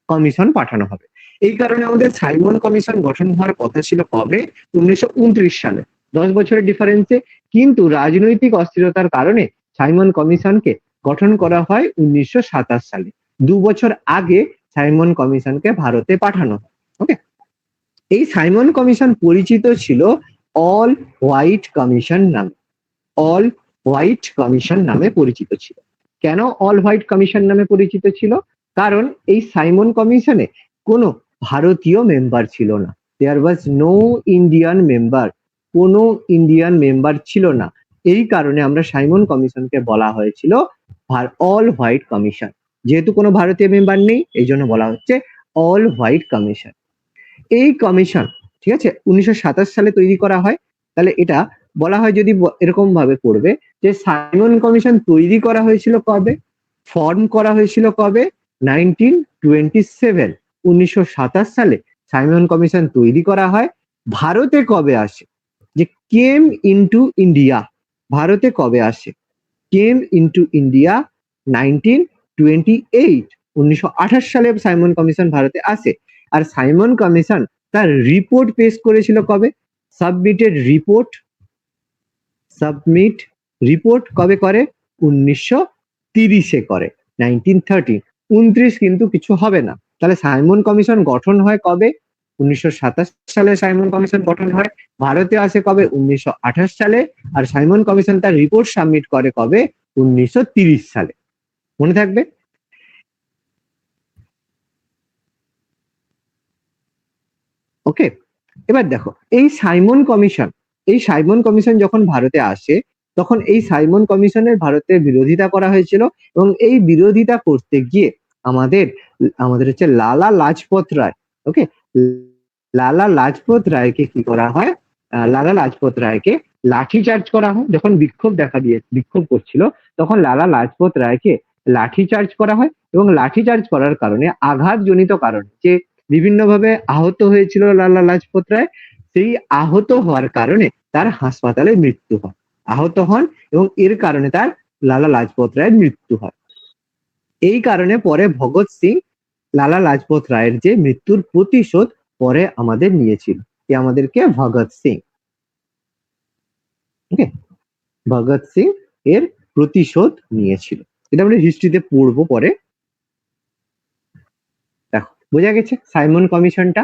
কমিশন পাঠানো হবে। এই কারণে আমাদের সাইমন কমিশন গঠন হওয়ার কথা ছিল কবে? 1929 সালে, 10 বছরের ডিফারেন্সে। কিন্তু রাজনৈতিক অস্থিরতার কারণে সাইমন কমিশনকে গঠন করা হয় 1927 সালে। 2 বছর আগে সাইমন কমিশনকে ভারতে পাঠানো হয়। ওকে, এই সাইমন কমিশন পরিচিত ছিল অল হোয়াইট কমিশন নামে। অল হোয়াইট কমিশন নামে পরিচিত ছিল। কেন অল হোয়াইট কমিশন নামে পরিচিত ছিল? কারণ এই সাইমন কমিশনে কোনো ভারতীয় মেম্বার ছিল না। দেয়ার ওয়াজ নো ইন্ডিয়ান মেম্বার, কোনো ইন্ডিয়ান মেম্বার ছিল না। এই কারণে আমরা সাইমন কমিশনকে বলা হয়েছিল অল হোয়াইট কমিশন। যেহেতু কোনো ভারতীয় মেম্বার নেই, এই জন্য বলা হচ্ছে অল হোয়াইট কমিশন। এই কমিশন, ঠিক আছে, 1927 সালে তৈরি করা হয়। তাহলে এটা বলা হয়, যদি এরকম ভাবে পড়বে যে সাইমন কমিশন তৈরি করা হয়েছিল কবে, ফর্ম করা হয়েছিল কবে? 1927, 1927 সালে সাইমন কমিশন তৈরি করা হয়। ভারতে কবে আসে? যে কেম ইনটু ইন্ডিয়া, ভারতে কবে আসে? কেম ইনটু ইন্ডিয়া 1928, 1928 সালে সাইমন কমিশন ভারতে আসে। আর সাইমন কমিশন তার রিপোর্ট পেশ করেছিল কবে? সাবমিট রিপোর্ট কবে করে? 1930-এ করে, 1930। 29 কিন্তু কিছু হবে না। তাহলে সাইমন কমিশন গঠন হয় কবে? 1927 সালে সাইমন কমিশন গঠন হয়। ভারতে আসে কবে? 1928 সালে। আর সাইমন কমিশন তার রিপোর্ট সাবমিট করে কবে? 1930 সালে। মনে থাকবে? ওকে, এবার দেখো, এই সাইমন কমিশন যখন ভারতে আসে, তখন এই সাইমন কমিশনের ভারতে বিরোধিতা করা হয়েছিল। এবং এই বিরোধিতা করতে গিয়ে আমাদের হচ্ছে লালা লাজপত রায়। ওকে, লালা লাজপত রায়কে কি করা হয়? লালা লাজপত রায়কে লাঠিচার্জ করা হয়। যখন বিক্ষোভ করছিল, তখন লালা লাজপত রায়কে লাঠিচার্জ করা হয়। এবং লাঠিচার্জ করার কারণে, আঘাতজনিত কারণে, যে বিভিন্নভাবে আহত হয়েছিল লালা লাজপত রায়, সেই আহত হওয়ার কারণে তার হাসপাতালে মৃত্যু হয়। আহত হন এবং এর কারণে তার লালা লাজপত রায়ের মৃত্যু হয়। এই কারণে পরে ভগৎ সিং লালা লাজপত রায়ের যে মৃত্যুর প্রতিশোধ পরে আমাদের নিয়েছিল, আমাদেরকে ভগৎ সিং। ওকে, ভগৎ সিং এর প্রতিশোধ নিয়েছিল। এটা আমরা হিস্ট্রিতে পড়বো পরে। দেখো, বোঝা গেছে সাইমন কমিশনটা।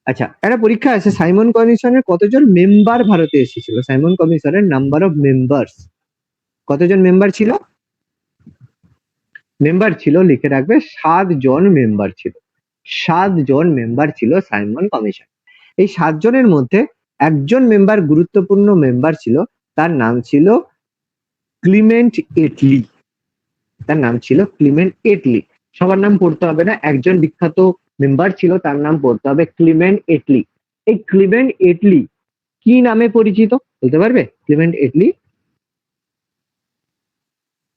আচ্ছা, একটা পরীক্ষা আছে, সাইমন কমিশনের কতজন মেম্বার ভারতে এসেছিল? সাইমন কমিশনের নাম্বার অফ মেম্বার্স, কতজন মেম্বার ছিল? লিখে রাখবে 7 জন মেম্বার ছিল। 7 জন মেম্বার ছিল সাইমন কমিশন। এই 7 জনের মধ্যে একজন মেম্বার, গুরুত্বপূর্ণ মেম্বার ছিল, তার নাম ছিল ক্লিমেন্ট এটলি। সবার নাম পড়তে হবে না, একজন বিখ্যাত মেম্বার ছিল, তার নাম পড়তে হবে ক্লিমেন্ট এটলি। এই ক্লিমেন্ট এটলি কি নামে পরিচিত বলতে পারবে? ক্লিমেন্ট এটলি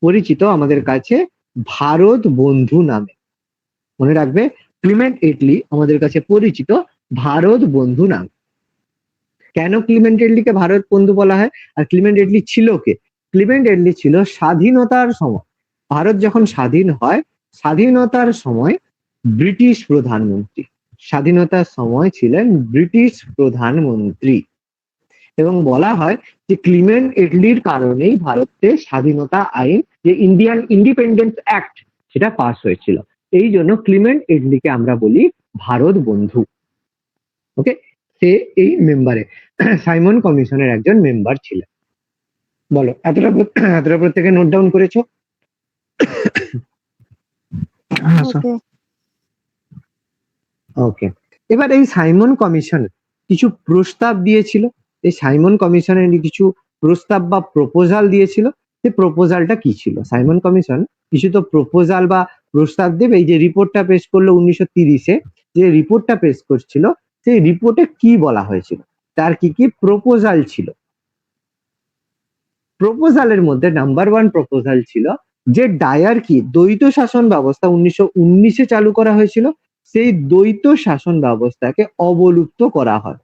পরিচিত আমাদের কাছে ভারত বন্ধু নামে। মনে রাখবে, ক্লিমেন্ট এটলি আমাদের কাছে পরিচিত ভারত বন্ধু নামে। কেন ক্লিমেন্ট এটলিকে ভারত বন্ধু বলা হয়? আর ক্লিমেন্ট এটলি ছিল কে? ক্লিমেন্ট এটলি ছিল স্বাধীনতার সময়, ভারত যখন স্বাধীন হয়, স্বাধীনতার সময় ব্রিটিশ প্রধানমন্ত্রী। স্বাধীনতার সময় ছিলেন ব্রিটিশ প্রধানমন্ত্রী। এবং বলা হয় যে ক্লিমেন্ট এটলির কারণেই ভারতে স্বাধীনতা আইন, যে ইন্ডিয়ান ইন্ডিপেন্ডেন্স অ্যাক্ট সেটা পাস হয়েছিল। এই জন্য ক্লিমেন্ট এটলিকে আমরা বলি ভারত বন্ধু। ওকে, সে এই মেম্বারে সাইমন কমিশনের একজন মেম্বার ছিলেন। বলো, এতটা প্রত্যেকে নোট ডাউন করেছো? হ্যাঁ স্যার। ওকে। ওকে, এবার এই সাইমন কমিশন কিছু প্রস্তাব দিয়েছিল। এই সাইমন কমিশনের কিছু প্রস্তাব বা প্রপোজাল দিয়েছিল। সেই প্রপোজালটা কি ছিল? সাইমন কমিশন কিছু তো প্রপোজাল বা প্রস্তাব দেবে। এই যে রিপোর্টটা পেশ করলো 1930-এ, যে রিপোর্টটা পেশ করছিল, সেই রিপোর্টে কি বলা হয়েছিল, তার কি কি প্রপোজাল ছিল? প্রপোজালের মধ্যে নাম্বার 1 প্রপোজাল ছিল যে ডায়ার্কি দ্বৈত শাসন ব্যবস্থা 1919-এ চালু করা হয়েছিল, সেই দ্বৈত শাসন ব্যবস্থাকে অবলুপ্ত করা হয়।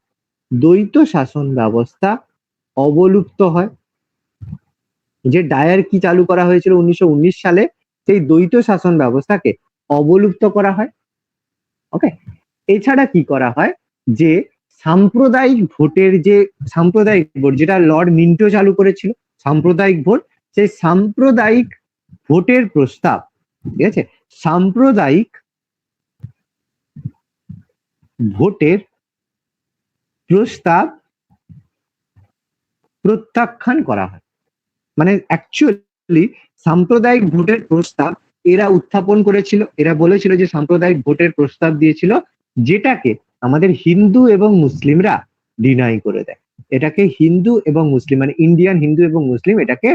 দ্বৈত শাসন ব্যবস্থা অবলুপ্ত হয়। যে ডায়ার্কি চালু করা হয়েছিল 1919 সালে, সেই দ্বৈত শাসন ব্যবস্থাকে অবলুপ্ত করা হয়। ওকে, এছাড়া কি করা হয়, যে সাম্প্রদায়িক ভোটের যে সাম্প্রদায়িক ভোট যেটা লর্ড মিন্টো চালু করেছিল, সাম্প্রদায়িক ভোট, সেই সাম্প্রদায়িক ভোটের প্রস্তাব, ঠিক আছে, সাম্প্রদায়িক ভোটের প্রস্তাব প্রত্যাখ্যান করা হয়। মানে অ্যাকচুয়ালি সাম্প্রদায়িক ভোটের প্রস্তাব এরা উত্থাপন করেছিল। এরা বলেছিল যে সাম্প্রদায়িক ভোটের প্রস্তাব দিয়েছিল, যেটাকে আমাদের হিন্দু এবং মুসলিমরা ডিনাই করে দেয়। এটাকে হিন্দু এবং মুসলিম, মানে ইন্ডিয়ান হিন্দু এবং মুসলিম এটাকে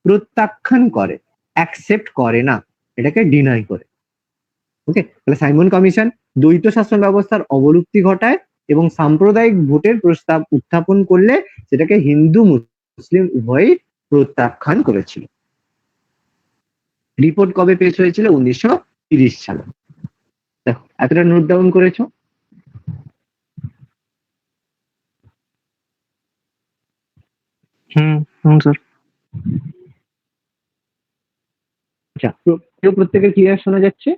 প্রত্যাখ্যান করে, অ্যাকসেপ্ট করে না, এটাকে ডিনাই করে। ওকে, তাহলে সাইমন কমিশন দ্বৈত শাসন ব্যবস্থার অবলুপ্তি ঘটায় এবং সাম্প্রদায়িক ভোটের প্রস্তাব উত্থাপন করলে সেটাকে হিন্দু মুসলিম উভয়ই প্রত্যাখ্যান করেছিল। রিপোর্ট কবে পেশ হয়েছিল? 1930 সালে। দেখো, এতটা নোট ডাউন করেছো? স্যার। আচ্ছা, কেউ প্রত্যেকের ক্লিয়ার শোনা যাচ্ছে?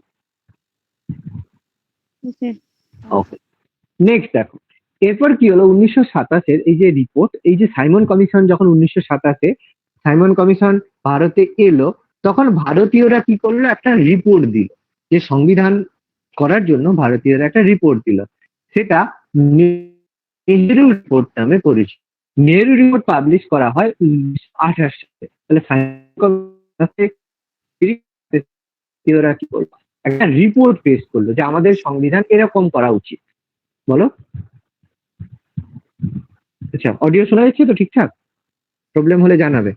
ওকে। ওকে, নেক্সট দেখো, এরপর কি হলো 1927-এর এই যে রিপোর্ট, এই যে সাইমন কমিশন যখন 1927-এ সাইমন কমিশন ভারতে এলো, তখন ভারতীয়রা কি করলো, একটা রিপোর্ট দিল, যে সংবিধান করার জন্য ভারতীয়রা একটা রিপোর্ট দিল। সেটা নেহেরু রিপোর্ট নামে পরিচিত। নেহেরু রিপোর্ট পাবলিশ করা হয় 1928 সালে। তাহলে ভারতীয়রা কি করলো, একটা রিপোর্ট পেশ করলো যে আমাদের সংবিধান এরকম করা উচিত। বলো। আচ্ছা, অডিও শোনা যাচ্ছে তো ঠিকঠাক? প্রবলেম হলে জানাবে।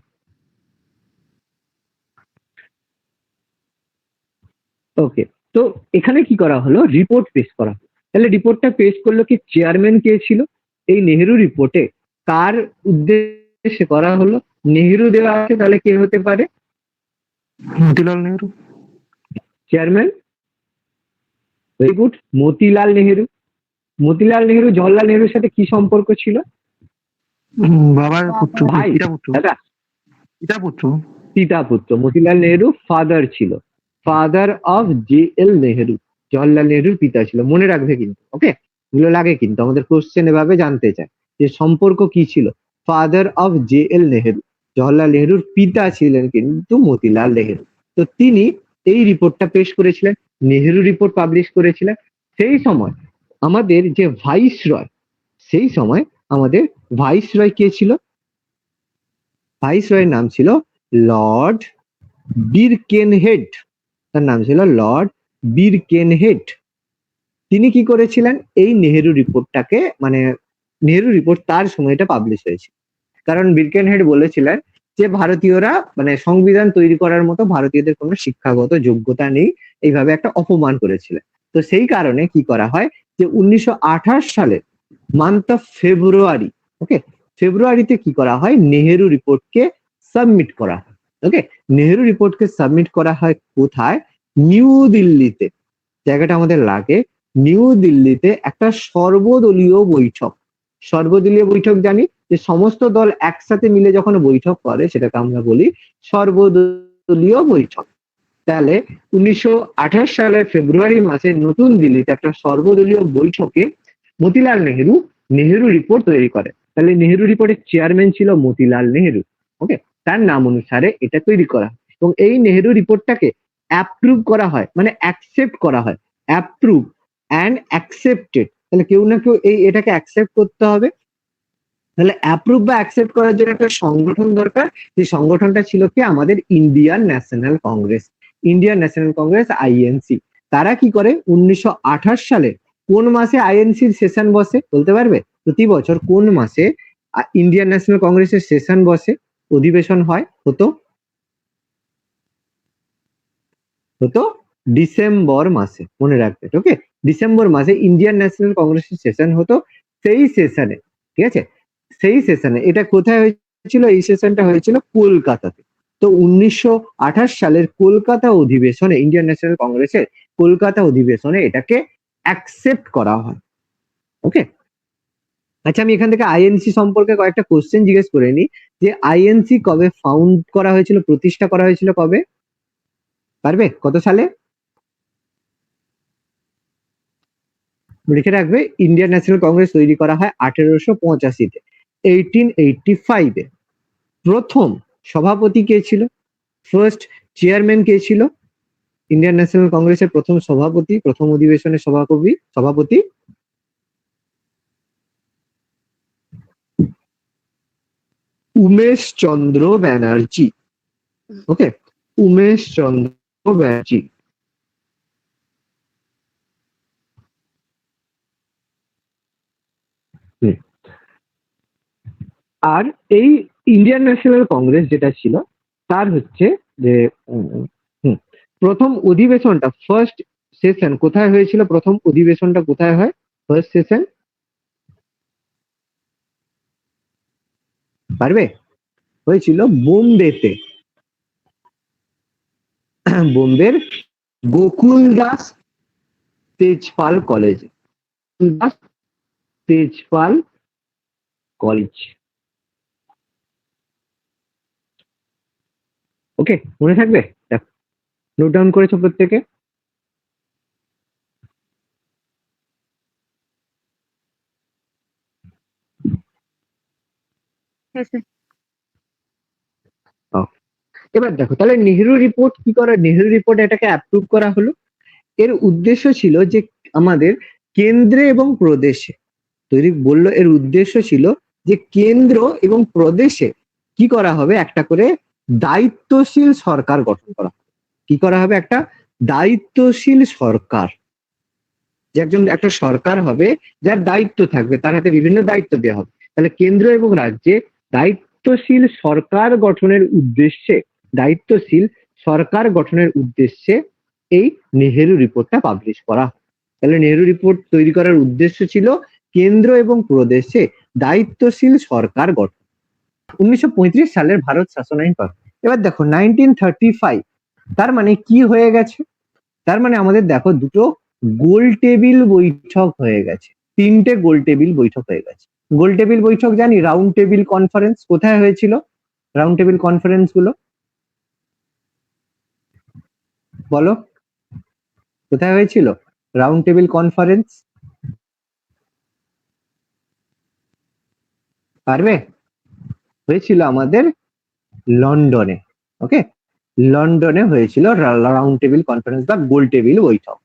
ওকে, তো এখানে কি করা হলো, রিপোর্ট পেশ করা হলো। তাহলে রিপোর্টটা পেশ করলো কি, চেয়ারম্যান কে ছিল এই নেহেরু রিপোর্টে, কার উদ্দেশ্যে করা হলো? নেহেরু দেওয়া আছে, তাহলে কে হতে পারে? Motilal Nehru. Chairman, very good, Motilal Nehru. Motilal Nehru Jawaharlal নেহেরুর সাথে কি সম্পর্ক ছিল? বাবার পুত্র, ভাই, পিতা পুত্র, দাদা, পিতা পুত্র। পিতা পুত্র। মতিলাল নেহেরু ফাদার ছিল, father of JL Nehru, Jawaharlal নেহেরুর পিতা ছিল। মনে রাখবে কিন্তু, ওকে, এগুলো লাগে কিন্তু, আমাদের কোশ্চেন এভাবে জানতে চায় যে সম্পর্ক কি ছিল। Father of JL Nehru, Jawaharlal নেহেরুর পিতা ছিলেন কিন্তু মতিলাল নেহেরু। তো তিনি এই রিপোর্টটা পেশ করেছিলেন, নেহেরু রিপোর্ট পাবলিশ করেছিলেন। সেই সময় আমাদের যে ভাইসরয়, সেই সময় আমাদের ভাইসরয় কে ছিল? ভাইসরয়ের নাম ছিল লর্ড বিরকেনহেড। তার নাম ছিল লর্ড বিরকেনহেড। তিনি কি করেছিলেন, এই নেহেরু রিপোর্টটাকে, মানে নেহেরু রিপোর্ট তার সময় এটা পাবলিশ হয়েছে, কারণ বিরকেনহেড বলেছিলেন যে ভারতীয়রা, মানে সংবিধান তৈরি করার মতো ভারতীয়দের কোনো শিক্ষাগত যোগ্যতা নেই, এইভাবে একটা অপমান করেছিলেন। তো সেই কারণে কি করা হয়, যে 1928 সালের মান্থ অফ ফেব্রুয়ারি, ওকে, ফেব্রুয়ারিতে কি করা হয়, নেহেরু রিপোর্টকে সাবমিট করা হয়। ওকে, নেহেরু রিপোর্টকে সাবমিট করা হয় কোথায়? নিউ দিল্লিতে। জায়গাটা আমাদের লাগে, নিউ দিল্লিতে একটা সর্বদলীয় বৈঠক। সর্বদলীয় বৈঠক জানি যে সমস্ত দল একসাথে মিলে যখন বৈঠক করে সেটাকে আমরা বলি সর্বদলীয় বৈঠক। তাহলে 1928 সালের ফেব্রুয়ারি মাসে নতুন দিল্লিতে একটা সর্বদলীয় বৈঠকে মতিলাল নেহেরু নেহেরু রিপোর্ট তৈরি করে। তাহলে নেহেরু রিপোর্টের চেয়ারম্যান ছিল মতিলাল নেহেরু। ওকে, তার নাম অনুসারে এটা তৈরি করা। এবং এই নেহেরু রিপোর্টটাকে অ্যাপ্রুভ করা হয়, মানে অ্যাকসেপ্ট করা হয়, অ্যাপ্রুভ অ্যান্ড অ্যাকসেপ্টেড। তাহলে কেউ না কেউ এটাকে অ্যাকসেপ্ট করতে হবে। তাহলে অ্যাপ্রুভ বা অ্যাকসেপ্ট করার জন্য একটা সংগঠন দরকার, যে সংগঠনটা ছিল কি আমাদের Indian national Congress. Indian national Congress INC. তারা কি করে 1928 সালে কোন মাসে আইএনসির সেশন বসে বলতে পারবে? প্রতি বছর কোন মাসে ইন্ডিয়ান ন্যাশনাল কংগ্রেসের সেশন বসে, অধিবেশন হয়, হতো ডিসেম্বর মাসে, মনে রাখবে। ওকে, ডিসেম্বর মাসে ইন্ডিয়ান ন্যাশনাল কংগ্রেসের সেশন হতো। সেই সেশনে, ঠিক আছে, সেই সেশনে এটা কোথায় হয়েছিল? এই সেশনটা হয়েছিল কলকাতাতে। তো 1928 সালের কলকাতা অধিবেশনে, ইন্ডিয়ান ন্যাশনাল কংগ্রেসের কলকাতা অধিবেশনে এটাকে অ্যাকসেপ্ট করা হয়। ওকে, আচ্ছা আমি এখান থেকে আইএনসি সম্পর্কে কয়েকটা কোশ্চেন জিজ্ঞেস করে নিই, যে আইএনসি কবে ফাউন্ড করা হয়েছিল, প্রতিষ্ঠা করা হয়েছিল কবে? পারবে? কত সালে? লিখে রাখবে, ইন্ডিয়ান ন্যাশনাল কংগ্রেস তৈরি করা হয় 1885-তে, 1885-এ। প্রথম সভাপতি কে ছিল? ফার্স্ট চেয়ারম্যান কে ছিল ইন্ডিয়ান ন্যাশনাল কংগ্রেসের প্রথম সভাপতি, প্রথম অধিবেশনের সভাপতি? উমেশ চন্দ্র ব্যানার্জি। ওকে, উমেশ চন্দ্র ব্যানার্জি। আর এই ইন্ডিয়ান ন্যাশনাল কংগ্রেস যেটা ছিল, তার হচ্ছে যে প্রথম অধিবেশনটা, ফার্স্ট সেশন কোথায় হয়েছিল? প্রথম অধিবেশনটা কোথায় হয়? ফার্স্ট সেশন পারবে? হয়েছিল বোম্বেতে, বোম্বের গোকুল দাস তেজপাল কলেজে, তেজপাল কলেজ। ওকে, মনে থাকবে? নোট ডাউন করেছো প্রত্যেকে? এবার দেখো, তাহলে নেহেরু রিপোর্ট কি করা? নেহেরু রিপোর্ট এটাকে অ্যাপ্রুভ করা হলো। এর উদ্দেশ্য ছিল যে আমাদের কেন্দ্রে এবং প্রদেশে তৈরি, বললো এর উদ্দেশ্য ছিল যে কেন্দ্র এবং প্রদেশে কি করা হবে? একটা করে দায়িত্বশীল সরকার গঠন করা হবে। কি করা হবে? একটা দায়িত্বশীল সরকার, যে একটা সরকার হবে যার দায়িত্ব থাকবে, তার হাতে বিভিন্ন দায়িত্ব দেওয়া হবে। তাহলে কেন্দ্র এবং রাজ্যে দায়িত্বশীল সরকার গঠনের উদ্দেশ্যে, দায়িত্বশীল সরকার গঠনের উদ্দেশ্যে এই নেহেরু রিপোর্টটা পাবলিশ করা হয়। তাহলে নেহেরু রিপোর্ট তৈরি করার উদ্দেশ্য ছিল কেন্দ্র এবং প্রদেশে দায়িত্বশীল সরকার গঠন। 1935 সালের ভারত শাসন আইন পাস। এবার দেখো 1935, তার মানে কি হয়ে গেছে? তার মানে আমাদের দেখো দুটো গোল টেবিল বৈঠক হয়ে গেছে, তিনটে গোল টেবিল বৈঠক হয়ে গেছে। গোল টেবিল বৈঠক জানি, রাউন্ড টেবিল কনফারেন্স। কোথায় হয়েছিল রাউন্ড টেবিল কনফারেন্স গুলো? বলো, কোথায় হয়েছিল রাউন্ড টেবিল কনফারেন্স? পারবে? হয়েছিল আমাদের লন্ডনে। ওকে, লন্ডনে হয়েছিল রাউন্ড টেবিল কনফারেন্স বা গোল টেবিল বৈঠক।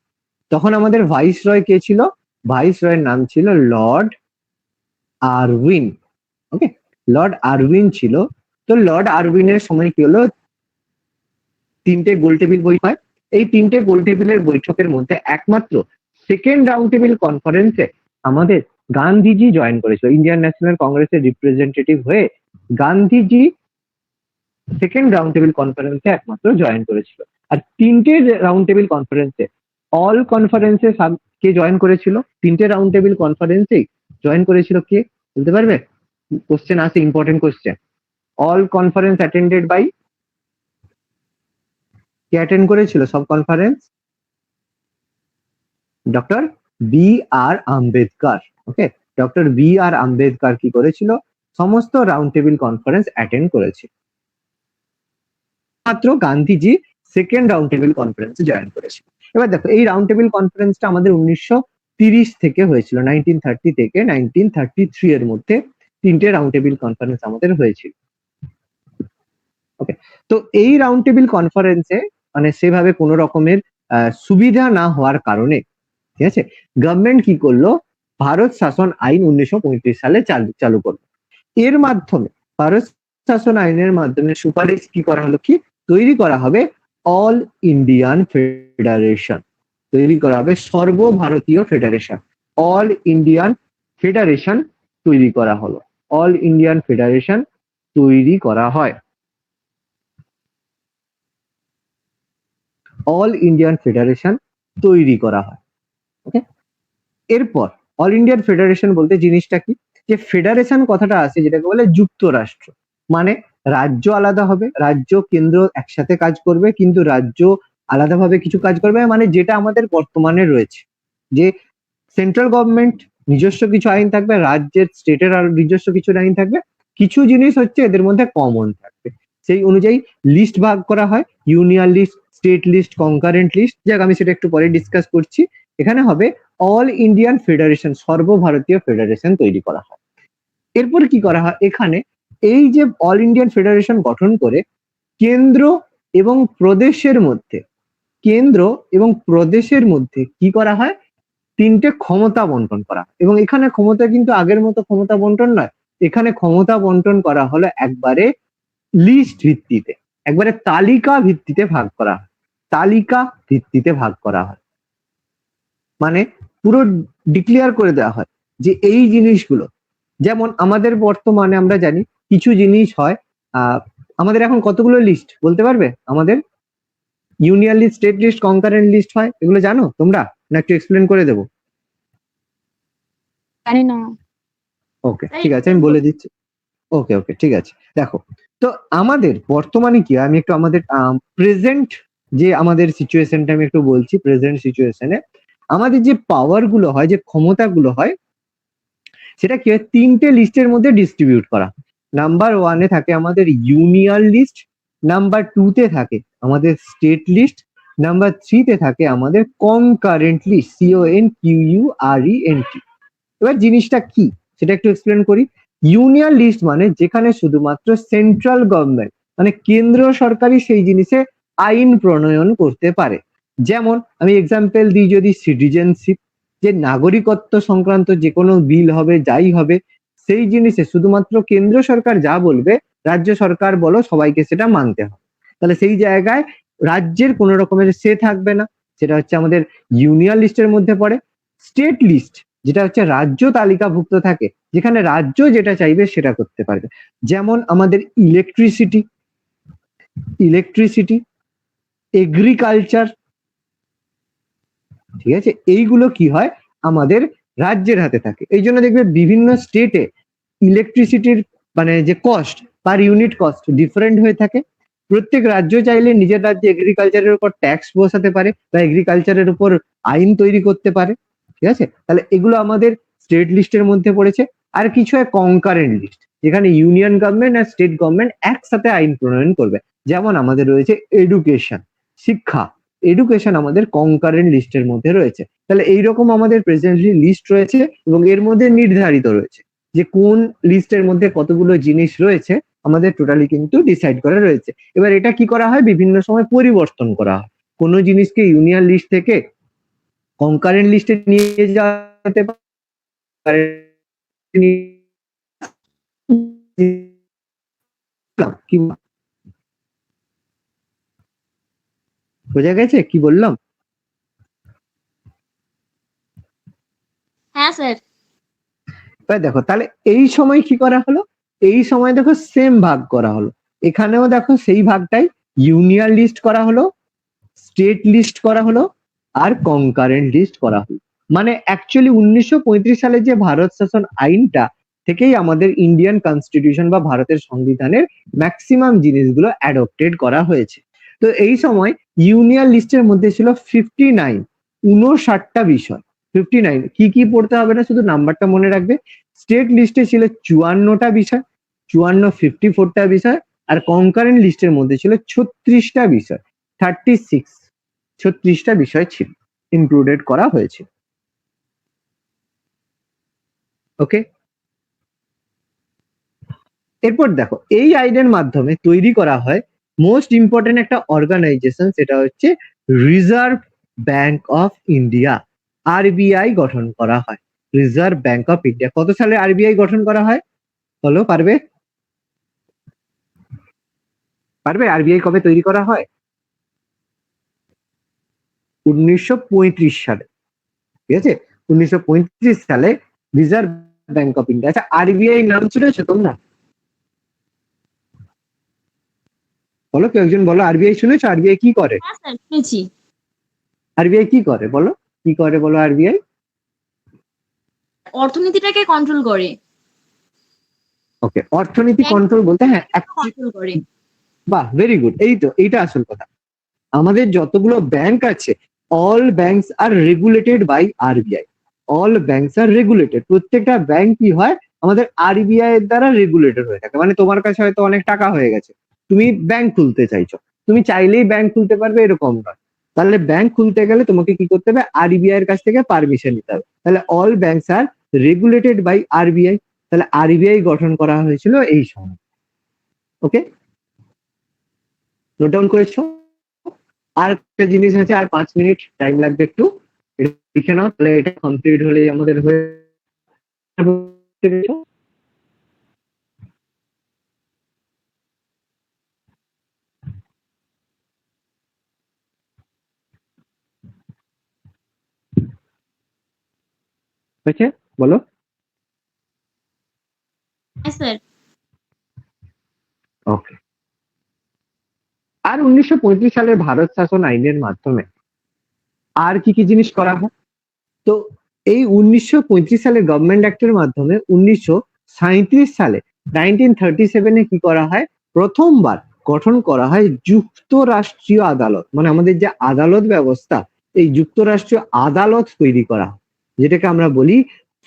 তখন আমাদের ভাইস রয় কে ছিল? ভাইস রয়ের নাম ছিল লর্ড আরউইন। ওকে, লর্ড আরউইন ছিল। তো লর্ড আরউইনের সময় কি হলো? তিনটে গোল টেবিল বৈঠক। এই তিনটে গোল টেবিলের বৈঠকের মধ্যে একমাত্র সেকেন্ড রাউন্ড টেবিল কনফারেন্সে আমাদের গান্ধীজি জয়েন করেছিল। ইন্ডিয়ান ন্যাশনাল কংগ্রেসের রিপ্রেজেন্টেটিভ হয়ে গান্ধীজি সেকেন্ড রাউন্ড টেবিল কনফারেন্সে একমাত্র জয়েন করেছিল। আর তিনটে রাউন্ড টেবিল কনফারেন্সে, অল কনফারেন্সে কে জয়েন করেছিল? তিনটে রাউন্ড টেবিল কনফারেন্সেই জয়েন করেছিল কে বলতে পারবে? কোশ্চেন আছে, important question. All conference attended by, কে অ্যাটেন্ড করেছিল সব conference? Doctor B R Ambedkar. Okay, doctor B R Ambedkar কি করেছিল? সমস্ত রাউন্ড টেবিল কনফারেন্স অ্যাটেন্ড করেছিল। মাত্র গান্ধীজি সেকেন্ড রাউন্ড টেবিল কনফারেন্সে জয়েন করেছিল। এবার দেখো, এই রাউন্ড টেবিল কনফারেন্সটা আমাদের 1930 থেকে হয়েছিল, 1930 থেকে 1933 এর মধ্যে তিনটে রাউন্ড টেবিল কনফারেন্স আমাদের হয়েছিল। ওকে, তো এই রাউন্ড টেবিল কনফারেন্সে মানে সেভাবে কোনো রকমের সুবিধা না হওয়ার কারণে, ঠিক আছে, গভর্নমেন্ট কি করলো, ভারত শাসন আইন 1935 সালে চালু করলো। এর মাধ্যমে ভারত শাসন আইনের মাধ্যমে সুপারিশ কি করা হলো, কি তৈরি করা হবে অল ইন্ডিয়ান ফেডারেশন, তৈরি করা হবে সর্বভারতীয় ফেডারেশন, অল ইন্ডিয়ান ফেডারেশন তৈরি করা হলো, অল ইন্ডিয়ান ফেডারেশন তৈরি করা হয়, অল ইন্ডিয়ান ফেডারেশন তৈরি করা হয়। ওকে, এরপর অল ইন্ডিয়ান ফেডারেশন বলতে জিনিসটা কি, যে ফেডারেশন কথাটা আছে যেটাকে বলে যুক্তরাষ্ট্র, মানে রাজ্য আলাদা হবে, রাজ্য কেন্দ্র একসাথে কাজ করবে, কিন্তু রাজ্য আলাদাভাবে কিছু কাজ করবে, মানে যেটা আমাদের বর্তমানে রয়েছে, যে সেন্ট্রাল গভর্নমেন্ট নিজস্ব কিছু আইন থাকবে, রাজ্যের স্টেটের আর নিজস্ব কিছু আইন থাকবে, কিছু জিনিস হচ্ছে এদের মধ্যে কমন থাকবে, সেই অনুযায়ী লিস্ট ভাগ করা হয়, union list, state list, concurrent list, যাক আমি সেটা একটু পরে ডিসকাস করছি। এখানে হবে অল ইন্ডিয়ান ফেডারেশন, সর্বভারতীয় ফেডারেশন তৈরি করা হয়। এরপর কি করা হয়, এখানে এই যে অল ইন্ডিয়ান ফেডারেশন গঠন করে কেন্দ্র এবং প্রদেশের মধ্যে, কেন্দ্র এবং প্রদেশের মধ্যে কি করা হয়, তিনটে ক্ষমতা বন্টন করা হয়। এবং এখানে ক্ষমতা কিন্তু আগের মতো ক্ষমতা বন্টন নয়, এখানে ক্ষমতা বন্টন করা হলো একবারে লিস্ট ভিত্তিতে, একবারে তালিকা ভিত্তিতে ভাগ করা হয়, তালিকা ভিত্তিতে ভাগ করা হয়, মানে পুরো ডিক্লেয়ার করে দেওয়া হয় যে এই জিনিসগুলো, যেমন আমাদের বর্তমানে আমরা জানি কিছু জিনিস হয়, আমাদের এখন কতগুলো লিস্ট বলতে পারবে আমাদের, union list, state list, concurrent list হয়, এগুলো জানো তোমরা, না একটু এক্সপ্লেন করে দেবো? জানি না। ওকে ঠিক আছে, আমি বলে দিচ্ছি। ওকে ওকে ঠিক আছে, দেখো, তো আমাদের বর্তমানে কি হয়, আমি একটু আমাদের প্রেজেন্ট যে আমাদের সিচুয়েশনটা আমি একটু বলছি, প্রেজেন্ট সিচুয়েশনে আমাদের যে পাওয়ার গুলো হয়, যে ক্ষমতাগুলো হয়, সেটা কি হয়, তিনটে লিস্টের মধ্যে ডিস্ট্রিবিউট করা। নাম্বার ওয়ানে থাকে আমাদের ইউনিয়ন লিস্ট, নাম্বার টুতে থাকে আমাদের স্টেট লিস্ট, নাম্বার থ্রিতে থাকে আমাদের কনকারেন্ট লিস্ট, CONQURENT। এবার জিনিসটা কি সেটা একটু এক্সপ্লেন করি। ইউনিয়ন লিস্ট মানে যেখানে শুধুমাত্র সেন্ট্রাল গভর্নমেন্ট, মানে কেন্দ্র সরকারই সেই জিনিসে আইন প্রণয়ন করতে পারে। যেমন আমি এক্সাম্পল দিই, যদি সিটিজেনশিপ, যে নাগরিকত্ব সংক্রান্ত যে কোনো বিল হবে, যাই হবে, সেই জিনিসে শুধুমাত্র কেন্দ্র সরকার যা বলবে, রাজ্য সরকার বলো সবাইকে সেটা মানতে হবে, তাহলে সেই জায়গায় রাজ্যের কোনো রকমের সে থাকবে না, সেটা হচ্ছে আমাদের ইউনিয়ন লিস্টের মধ্যে পড়ে। স্টেট লিস্ট যেটা হচ্ছে রাজ্য তালিকাভুক্ত থাকে, যেখানে রাজ্য যেটা চাইবে সেটা করতে পারবে, যেমন আমাদের ইলেকট্রিসিটি, ইলেকট্রিসিটি, এগ্রিকালচার, ঠিক আছে, এইগুলো কি হয় আমাদের রাজ্যের হাতে থাকে। এই জন্য দেখবে বিভিন্ন স্টেটে ইলেকট্রিসিটির মানে যে cost, per unit cost different হয়ে থাকে। প্রত্যেক রাজ্য চাইলে নিজের রাজ্যে এগ্রিকালচারের উপর ট্যাক্স বসাতে পারে বা এগ্রিকালচারের উপর আইন তৈরি করতে পারে, ঠিক আছে, তাহলে এগুলো আমাদের স্টেট লিস্টের মধ্যে পড়েছে। আর কিছু হয় কনকারেন্ট লিস্ট, যেখানে ইউনিয়ন গভর্নমেন্ট আর স্টেট গভর্নমেন্ট একসাথে আইন প্রণয়ন করবে, যেমন আমাদের রয়েছে এডুকেশন, শিক্ষা, এডুকেশন আমাদের কনকারেন্ট লিস্টের মধ্যে রয়েছে। তাহলে এইরকম আমাদের প্রেজেন্টলি লিস্ট রয়েছে এবং এর মধ্যে নির্ধারিত রয়েছে যে কোন লিস্টের মধ্যে কতগুলো জিনিস রয়েছে, আমাদের টোটালি কিন্তু ডিসাইড করা রয়েছে। এবার এটা কি করা হয়, বিভিন্ন সময় পরিবর্তন করা হয়, কোনো জিনিসকে ইউনিয়ন লিস্ট থেকে কনকারেন্ট লিস্টে নিয়ে যাওয়া যেতে পারে, কি বোঝা গেছে কি বললাম? হ্যাঁ স্যার। এবার দেখো, তাহলে এই সময় কি করা হলো, এই সময় দেখো সেম ভাগ করা হলো, এখানেও দেখো সেই ভাগটাই, ইউনিয়ন লিস্ট করা হলো, স্টেট লিস্ট করা হলো, আর কনকারেন্ট লিস্ট করা হলো। মানে অ্যাকচুয়ালি 1935 সালে যে ভারত শাসন আইনটা থেকেই আমাদের ইন্ডিয়ান কনস্টিটিউশন বা ভারতের সংবিধানের ম্যাক্সিমাম জিনিসগুলো অ্যাডপ্টেড করা হয়েছে। তো এই সময় ইউনিয়ন লিস্টের মধ্যে ছিল 59, 59টা বিষয়। 59 কি কি পড়তে হবে না, শুধু নাম্বারটা মনে রাখবে। স্টেট লিস্টে ছিল 54টা বিষয়, 54টা বিষয়। আর কনকারেন্ট লিস্টের মধ্যে ছিল 36টা বিষয়, 36, 36টা বিষয় ছিল, ইনক্লুডেড করা হয়েছে। ওকে, এরপর দেখো এই আইনের মাধ্যমে তৈরি করা হয় মোস্ট ইম্পর্টেন্ট একটা অর্গানাইজেশন, সেটা হচ্ছে reserve bank of India, RBI গঠন করা হয়। রিজার্ভ ব্যাংক অফ ইন্ডিয়া কত সালে আরবিআই গঠন করা হয় বলো, পারবে? পারবে? আরবিআই কবে তৈরি করা হয়? 1935 সালে। ঠিক আছে, 1935 সালে রিজার্ভ ব্যাংক অফ ইন্ডিয়া। আচ্ছা, আরবিআই নাম শুনেছো তোমরা? বলো, কেউ একজন বলো, আরবিআই শুনেছো? আরবিআই কি করে? হ্যাঁ স্যার, শুনেছি। আরবিআই কি করে বলো, কি করে বলো আরবিআই? অর্থনীতিটাকে কন্ট্রোল করে, ওকে, অর্থনীতি কন্ট্রোল বলতে হ্যাঁ, কন্ট্রোল করে। বাহ, ভেরি গুড। এই তো, এইটা আসল কথা। আমাদের যতগুলো ব্যাংক আছে, all banks are regulated by RBI. All banks are regulated, প্রত্যেকটা ব্যাংক কি হয় আমাদের আরবিআই এর দ্বারা রেগুলেটেড হয়ে থাকে। মানে তোমার কাছে হয়তো অনেক টাকা হয়ে গেছে, তুমি ব্যাংক খুলতে চাইছো, তুমি চাইলেই ব্যাংক খুলতে পারবে এরকম নয়। তাহলে ব্যাংক খুলতে গেলে তোমাকে কি করতে হবে? আরবিআই এর কাছ থেকে পারমিশন নিতে হবে। তাহলে all banks are regulated by RBI. তাহলে আরবিআই গঠন করা হয়েছিল এই সময়। ওকে, নোট ডাউন করেছো? আর একটা জিনিস আছে, আর 5 মিনিট টাইম লাগবে একটু, এটা লিখে নাও, তাহলে এটা কমপ্লিট হলেই আমাদের হয়ে যাবে। হয়েছে? বলো। হ্যাঁ স্যার। ওকে। আর 1935 সালের ভারত শাসন আইনের মাধ্যমে আর কি কি জিনিস করা হয়? তো এই 1935 সালের গভর্নমেন্ট অ্যাক্টের মাধ্যমে 1937 সালে 1937-এ কি করা হয়? প্রথমবার গঠন করা হয় যুক্তরাষ্ট্রীয় আদালত। মানে আমাদের যে আদালত ব্যবস্থা, এই যুক্তরাষ্ট্রীয় আদালত তৈরি করা হয়, যেটাকে আমরা বলি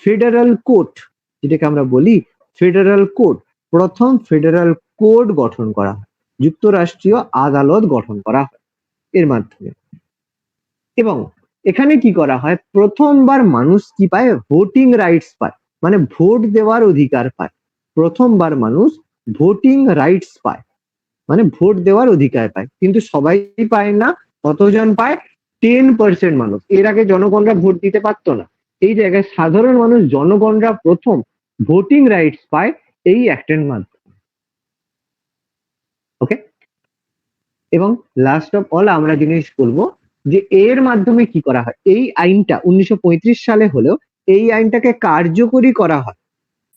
ফেডারেল কোর্ট। যেটাকে আমরা বলি ফেডারেল কোর্ট। প্রথম ফেডারেল কোড গঠন করা হয়, যুক্তরাষ্ট্রীয় আদালত গঠন করা হয় এর মাধ্যমে। এবং এখানে কি করা হয়? প্রথমবার মানুষ কি পায়? ভোটিং রাইটস পায়, মানে ভোট দেওয়ার অধিকার পায়। প্রথমবার মানুষ ভোটিং রাইটস পায়, মানে ভোট দেওয়ার অধিকার পায়। কিন্তু সবাই পায় না। কতজন পায়? 10% মানুষ। এর আগে জনগণরা ভোট দিতে পারতো না। এই জায়গায় সাধারণ মানুষ, জনগণরা প্রথম ভোটিং রাইটস পায় এই অ্যাক্টের মাধ্যমে। ওকে, এবং লাস্ট অফ অল আমরা জিনিস বলবো যে এর মাধ্যমে কি করা হয়? এই আইনটা 1935 সালে হলেও এই আইনটাকে কার্যকরী করা হয়।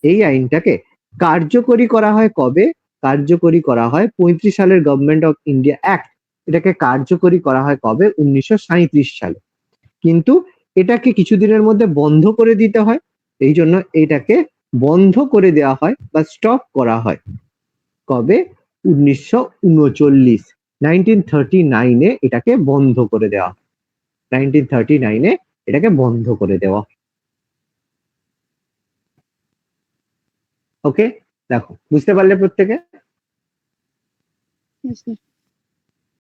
এই আইনটাকে কার্যকরী করা হয় কবে? কার্যকরী করা হয় 35 সালের গভর্নমেন্ট অফ ইন্ডিয়া অ্যাক্ট। এটাকে কার্যকরী করা হয় কবে? 1937 সালে। কিন্তু এটাকে কিছুদিনের মধ্যে বন্ধ করে দিতে হয়। এই জন্য এটাকে বন্ধ করে দেওয়া হয় বা স্টপ করা হয় কবে? 1939, 1939-এ এটাকে বন্ধ করে দেওয়া হয়। 1939-এ এটাকে বন্ধ করে দেওয়া। ওকে, দেখো বুঝতে পারলে প্রত্যেকে? Yes, sir.